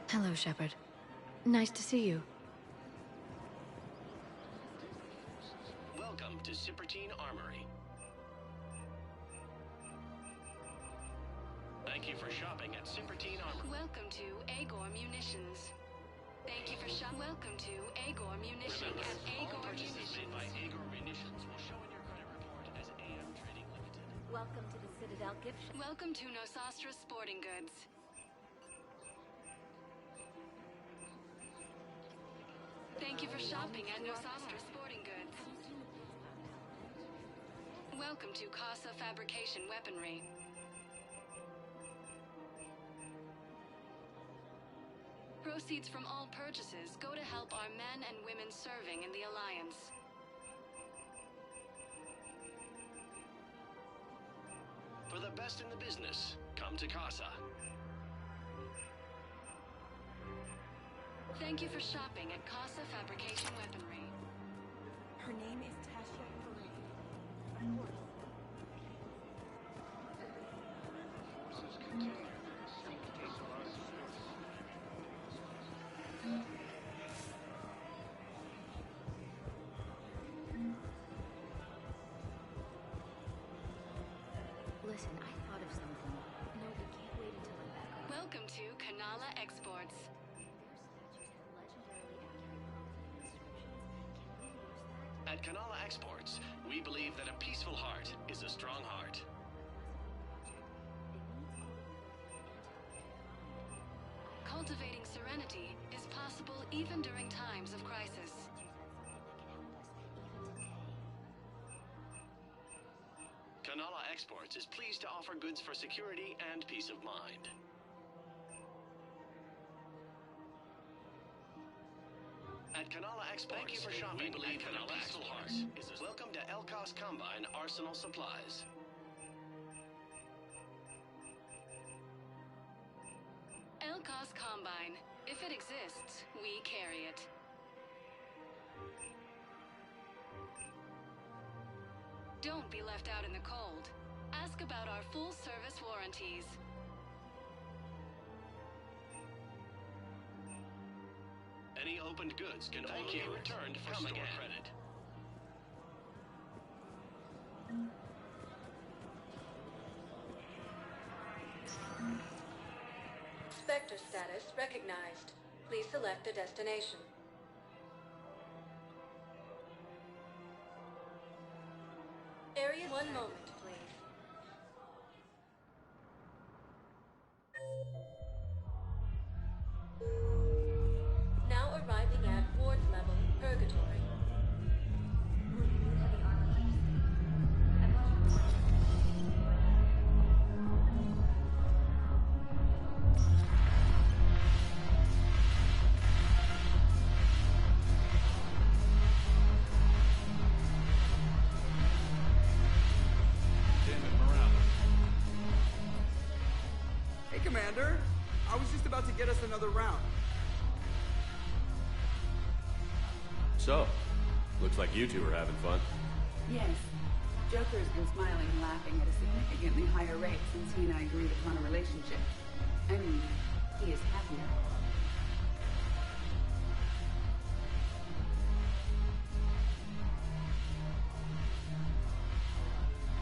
Hello, Shepard. Nice to see you.
Welcome to Sippertine Armory. Thank you for shopping at Sippertine Armory.
Welcome to Agor Munitions. Thank you for Welcome to Agor Munitions
Remember,
at
all
Agor
purchases
Munitions.
made by Agor Munitions will show in your credit report as AM Trading Limited.
Welcome to the Citadel gift shop.
Welcome to Nosastra Sporting Goods. Thank you for shopping at Nosastra Sporting Goods. Welcome to Casa Fabrication Weaponry. Proceeds from all purchases go to help our men and women serving in the Alliance.
For the best in the business, come to Casa.
Thank you for shopping at Casa Fabrication Weaponry.
Her name is Tasha Farid. Of course.
Forces continue.
Listen, I thought of something. No, we can't wait until I'm back home.
Welcome to Kanala Exports.
At Kanala Exports, we believe that a peaceful heart is a strong heart.
Cultivating serenity is possible even during times of crisis.
Kanala Exports is pleased to offer goods for security and peace of mind. At Kanala Exports, thank you for shopping. We believe that a peaceful heart is a... Welcome to Elkos Combine Arsenal Supplies.
Elkos Combine. If it exists, we carry it. Don't be left out in the cold. Ask about our full-service warranties.
Any opened goods can only be returned for store credit.
Spectre status recognized. Please select a destination. Area, one moment, please.
Hey, Commander. I was just about to get us another round.
So, looks like you two are having fun.
Yes. Joker's been smiling and laughing at a significantly higher rate since he and I agreed upon a relationship. I mean, he is happier.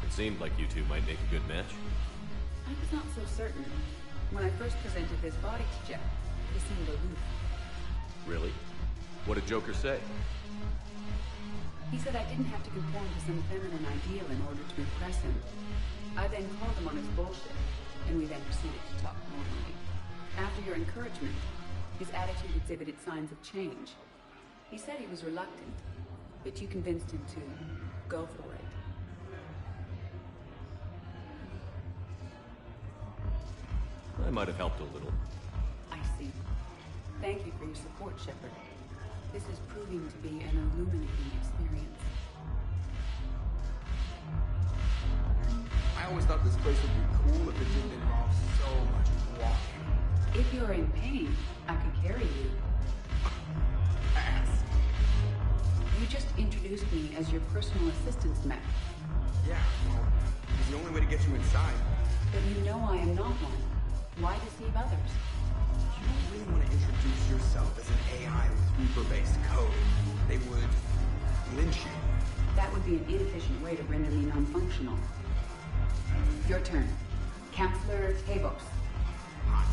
It seemed like you two might make a good match.
I was not so certain. When I first presented this body to Jeff, he seemed aloof.
Really? What did Joker say?
He said I didn't have to conform to some feminine ideal in order to impress him. I then called him on his bullshit, and we then proceeded to talk normally. After your encouragement, his attitude exhibited signs of change. He said he was reluctant, but you convinced him to go for it.
I might have helped a little.
I see. Thank you for your support, Shepard. This is proving to be an illuminating experience.
I always thought this place would be cool if it didn't involve so much walking.
If you're in pain, I could carry you.
Ass.
You just introduced me as your personal assistance mech.
Yeah, well, it's the only way to get you inside.
But you know I am not one. Why deceive others?
You don't really want to introduce yourself as an AI with Reaper-based code. They would lynch you.
That would be an inefficient way to render me non-functional. Your turn. Counselor Tavos.
Hot.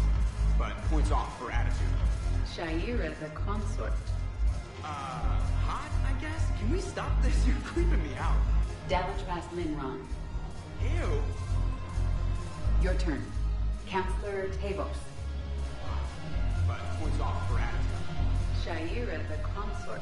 But points off for attitude.
Shaira the consort.
Hot, I guess? Can we stop this? You're creeping me out.
Dallatras Linron.
Ew.
Your turn. Counselor Tavos.
But points off for attitude.
Shaira the consort.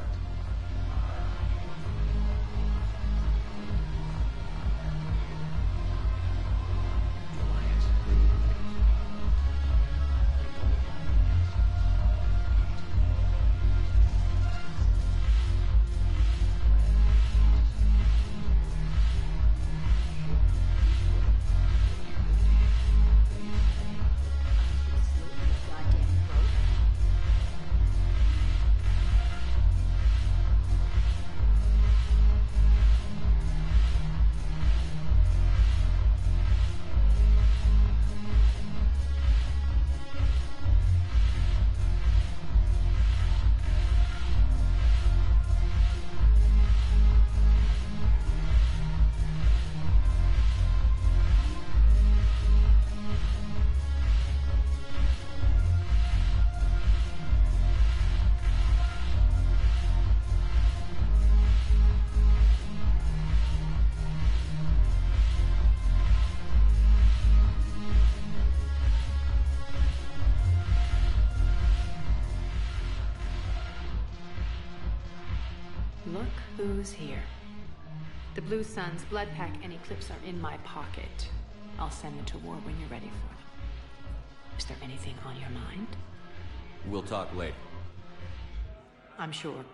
Look who's here. The Blue Suns, Blood Pack, and Eclipse are in my pocket. I'll send them to war when you're ready for them. Is there anything on your mind?
We'll talk later.
I'm sure.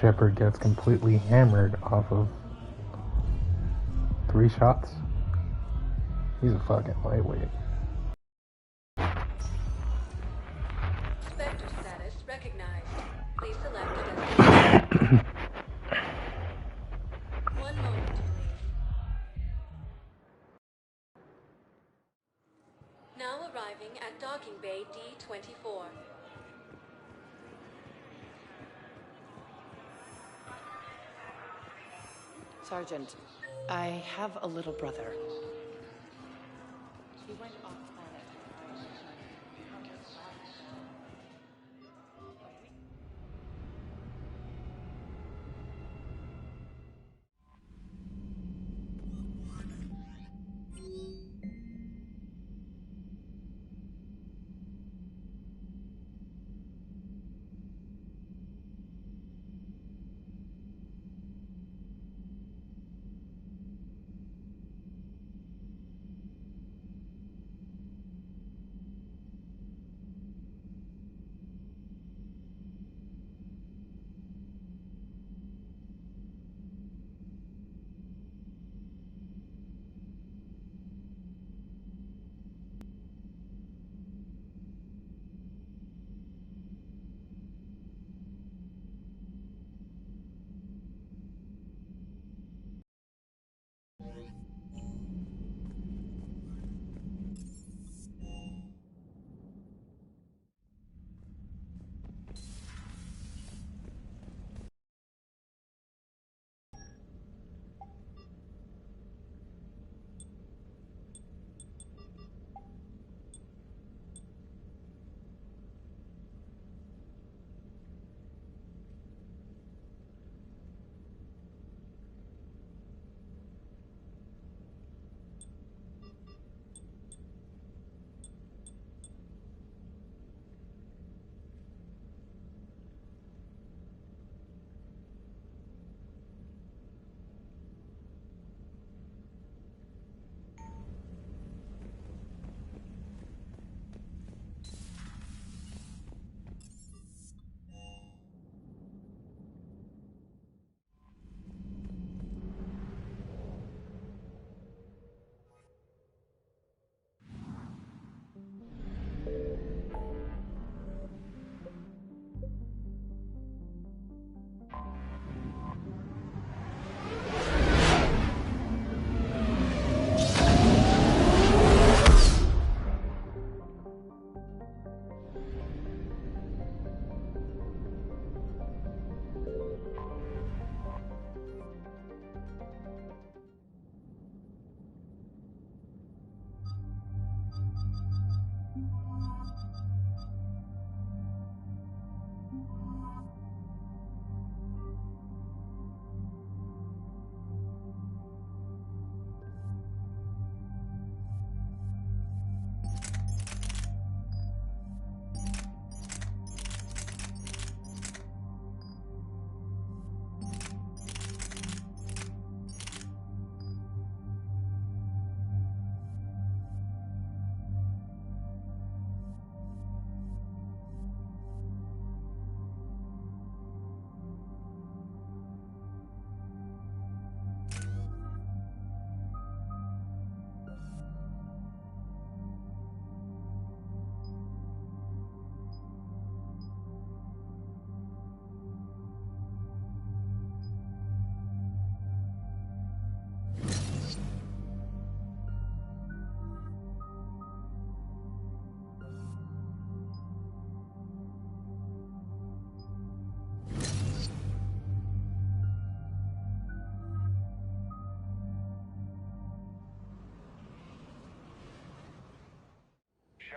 Shepard gets completely hammered off of 3 shots. He's a fucking lightweight.
Spectre status recognized. Please select a destination. One moment, please. Now arriving at docking bay D-24.
Sergeant, I have a little brother. He went off planet.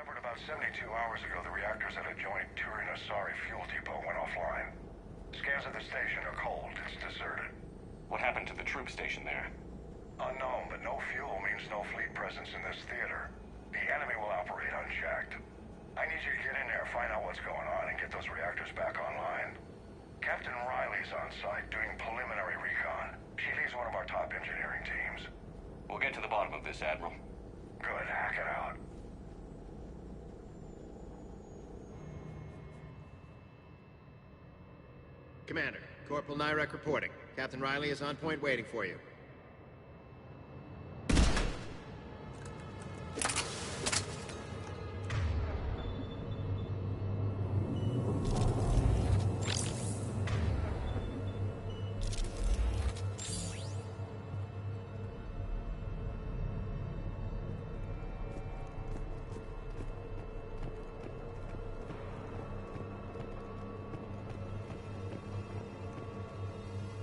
discovered about 72 hours ago the reactors at a joint Turin-Asari fuel depot went offline. Scans of the station are cold. It's deserted.
What happened to the troop station there?
Unknown, but no fuel means no fleet presence in this theater. The enemy will operate unchecked. I need you to get in there, find out what's going on, and get those reactors back online. Captain Riley's on site doing preliminary recon. She leads one of our top engineering teams.
We'll get to the bottom of this, Admiral.
Good, hack it out.
Commander, Corporal Nyrek reporting. Captain Riley is on point waiting for you.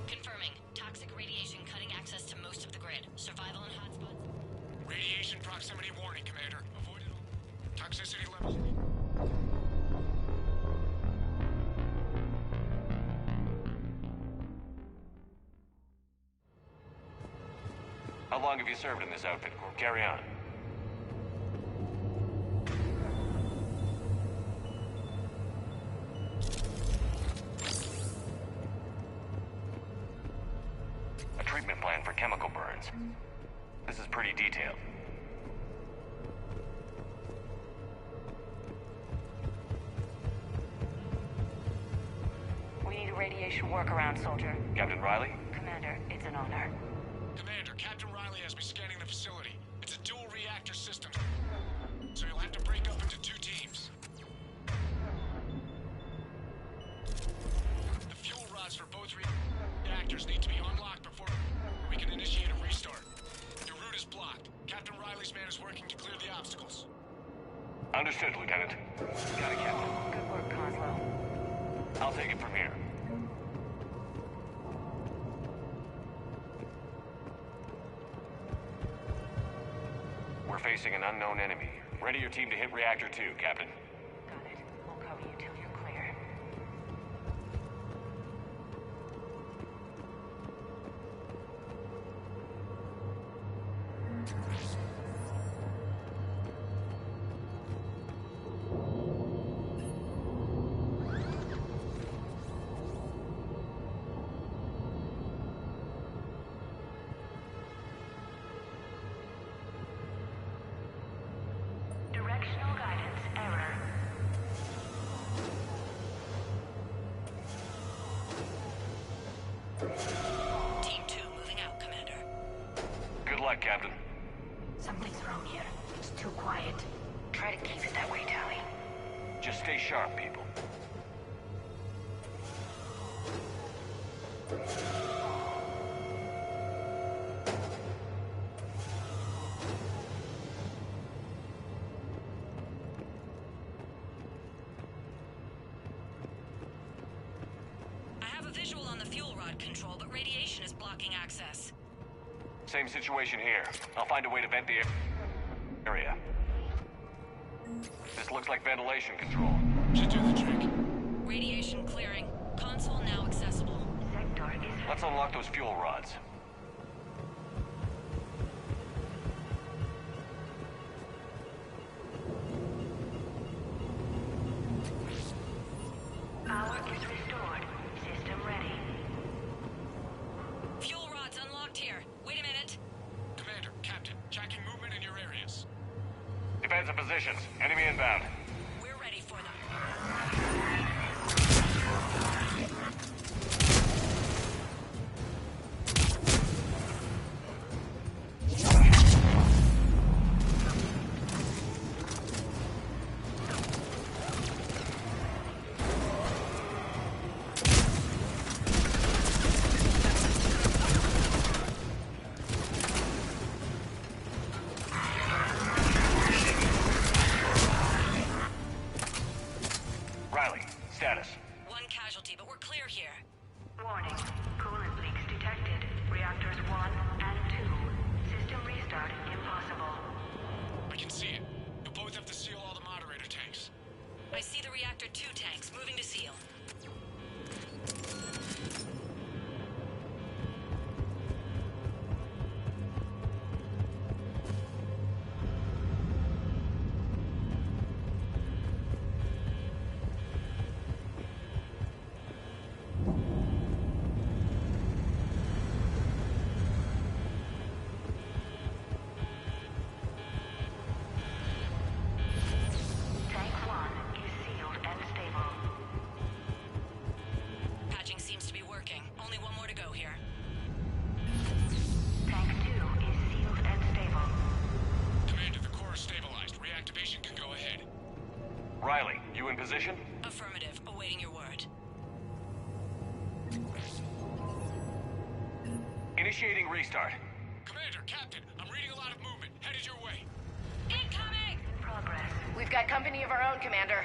Confirming. Toxic radiation cutting access to most of the grid. Survival in hotspots.
Radiation proximity warning, Commander. Avoid it all. Toxicity levels.
How long have you served in this outfit? Carry on. A treatment plan for chemical burns. This is pretty detailed.
We need a radiation workaround, soldier.
Captain Riley?
Commander, it's an honor.
Commander, Captain Riley has me scanning the facility. It's a dual reactor system, so you'll have to break up into 2 teams. The fuel rods for both reactors need to be unlocked before we can initiate a restart. Your route is blocked. Captain Riley's man is working to clear the obstacles.
Understood, Lieutenant. Got it, Captain.
Good work, Coslow.
I'll take it from here. We're facing an unknown enemy. Ready your team to hit Reactor 2, Captain.
Got it. We'll cover you till you're clear.
Directional guidance error.
Team 2 moving out, Commander.
Good luck, Captain.
Something's wrong here. It's too quiet. Try to keep it that way, Tally.
Just stay sharp, people.
I have a visual on the fuel rod control, but radiation is blocking access.
Same situation here. I'll find a way to vent the area. This looks like ventilation control.
Should do the trick.
Radiation clearing. Console now accessible.
Sector is...
Let's unlock those fuel rods.
Power is restored. System ready.
Fuel rods unlocked here. Wait a minute.
Commander, Captain, tracking movement in your areas.
Defensive positions. Enemy inbound.
We're ready for them.
Riley, status.
One casualty, but we're clear here.
Warning. Coolant leaks detected. Reactors 1 and 2. System restart impossible.
I can see it. You'll both have to seal all the
I see the Reactor 2 tanks moving to seal.
Riley, you in position?
Affirmative. Awaiting your word.
Initiating restart.
Commander, Captain, I'm reading a lot of movement. Headed your way.
Incoming!
Progress.
We've got company of our own, Commander.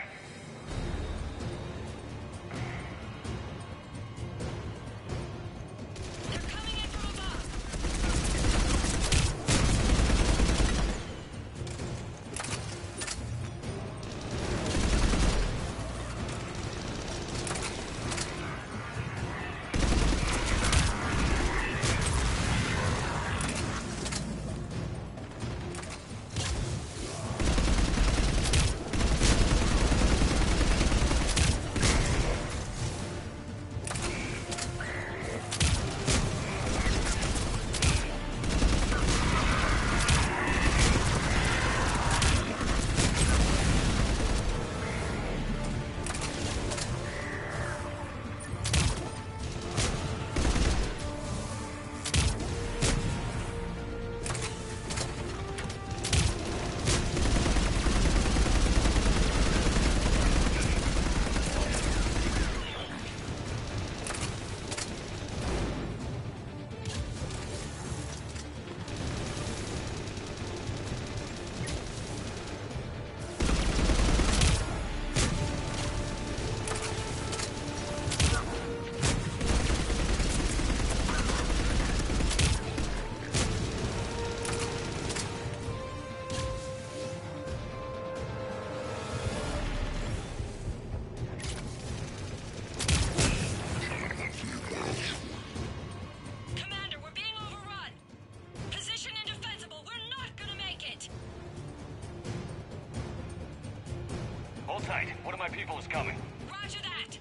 Hold tight. One of my people is coming.
Roger that!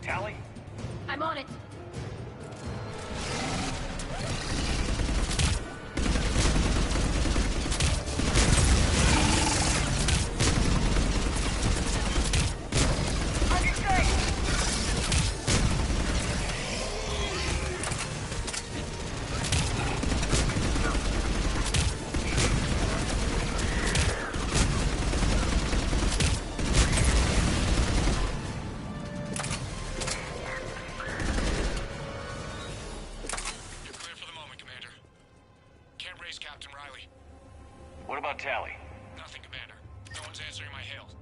Tally?
I'm on it.
Captain Riley.
What about Tally?
Nothing, Commander. No one's answering my hails.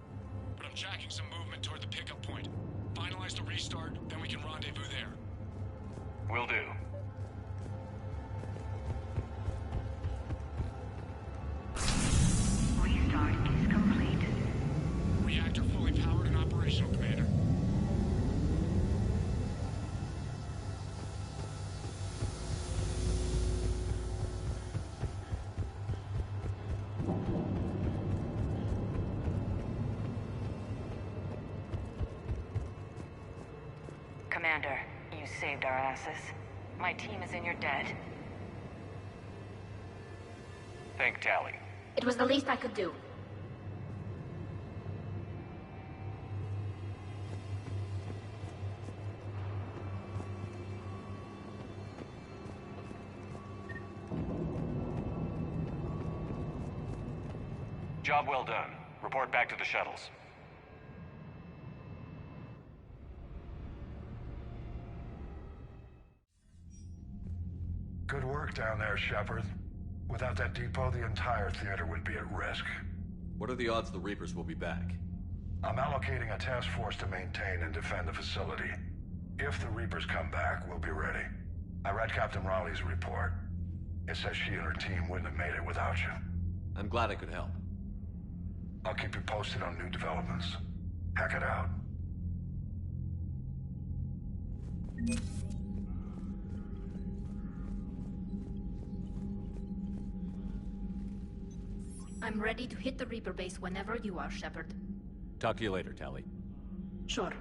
But I'm tracking some movement toward the pickup point. Finalize the restart, then we can rendezvous there.
Will do.
Restart is complete.
Reactor fully powered and operational, Commander.
Commander, you saved our asses. My team is in your debt.
Thank Tally.
It was the least I could do.
Job well done. Report back to the shuttles.
Good work down there, Shepard. Without that depot, the entire theater would be at risk.
What are the odds the Reapers will be back?
I'm allocating a task force to maintain and defend the facility.
If the Reapers come back, we'll be ready. I read Captain Raleigh's report. It says she and her team wouldn't have made it without you.
I'm glad I could help.
I'll keep you posted on new developments. Hack it out.
I'm ready to hit the Reaper base whenever you are, Shepard.
Talk to you later, Tali.
Sure.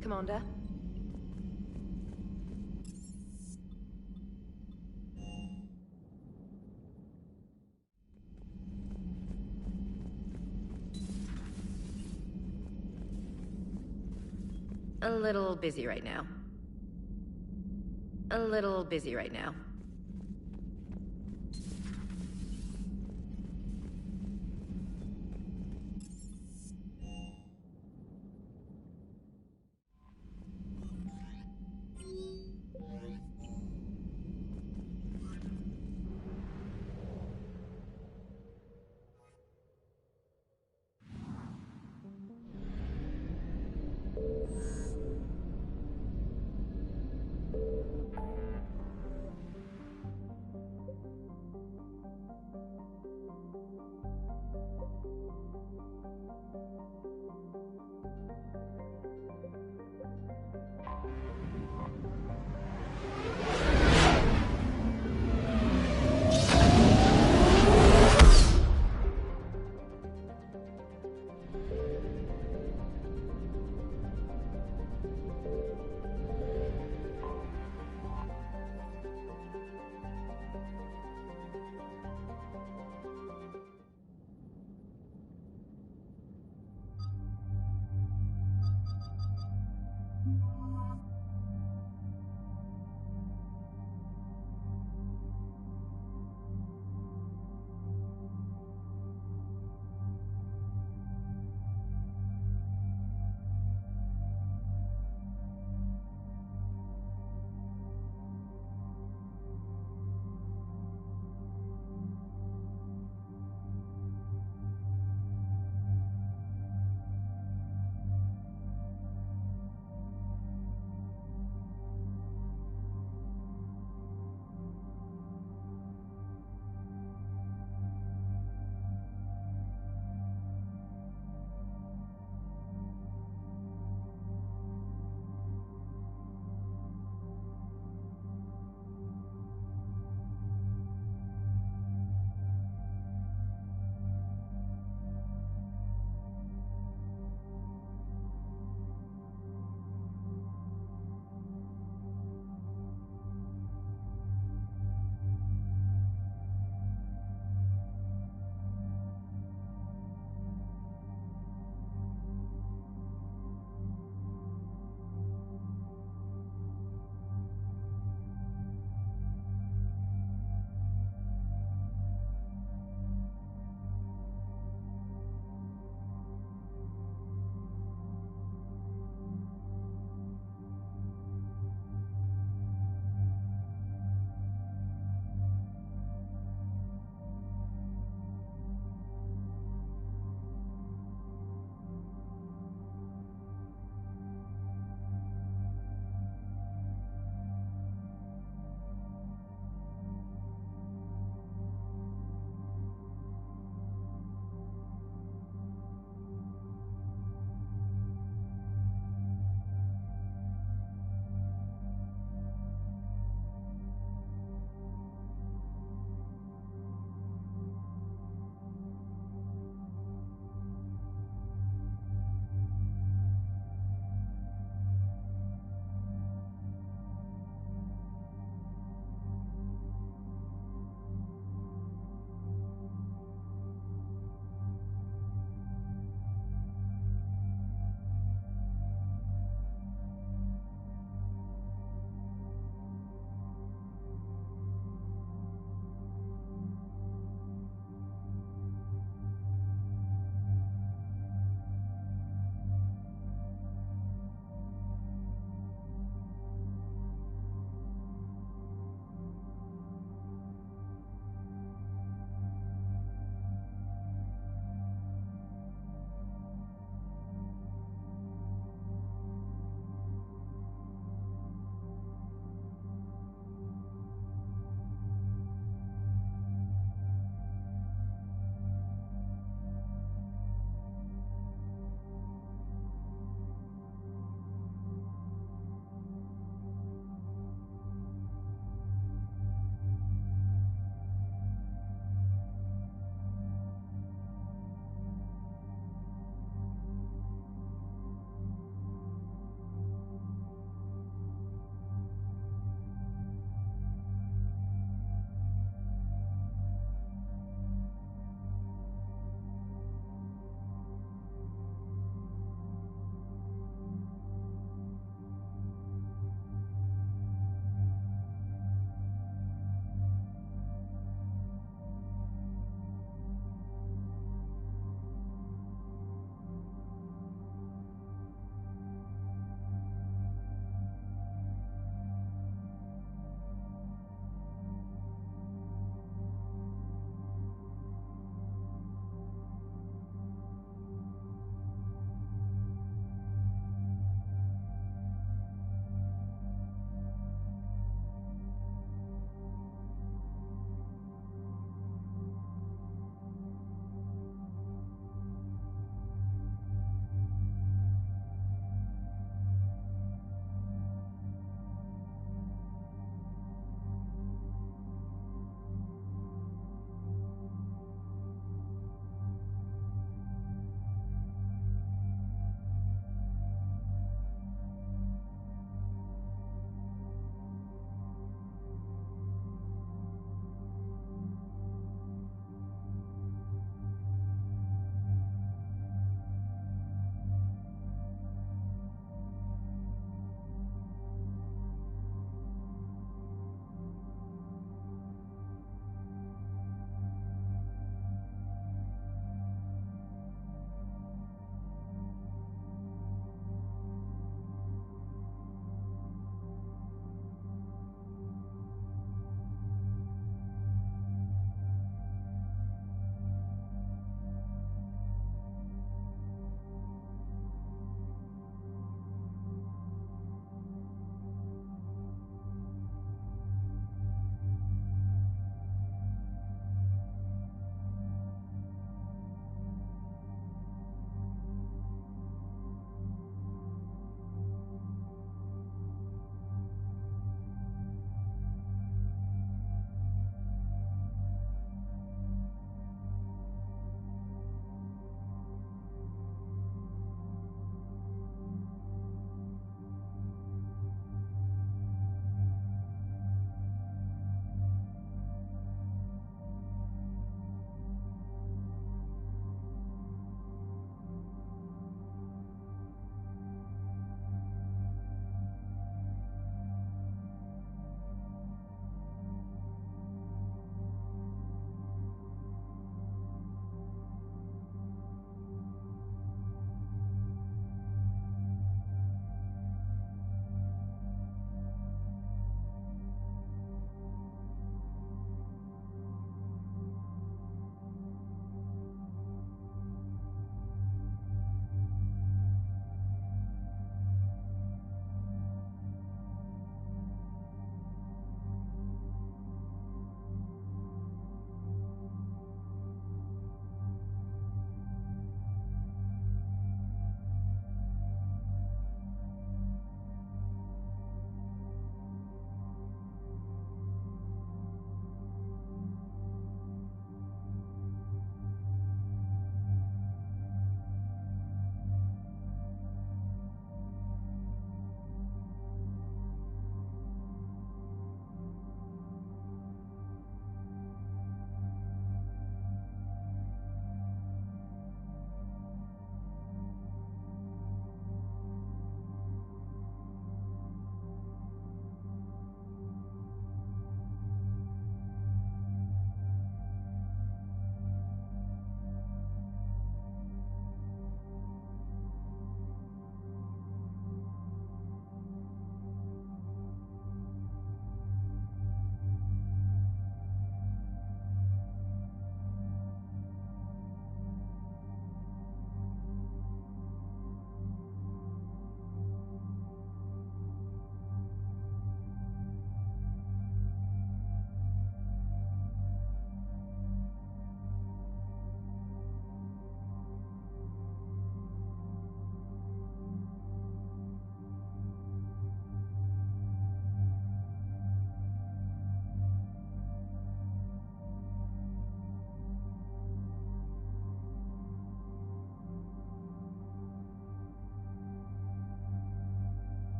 Commander?
A little busy right now.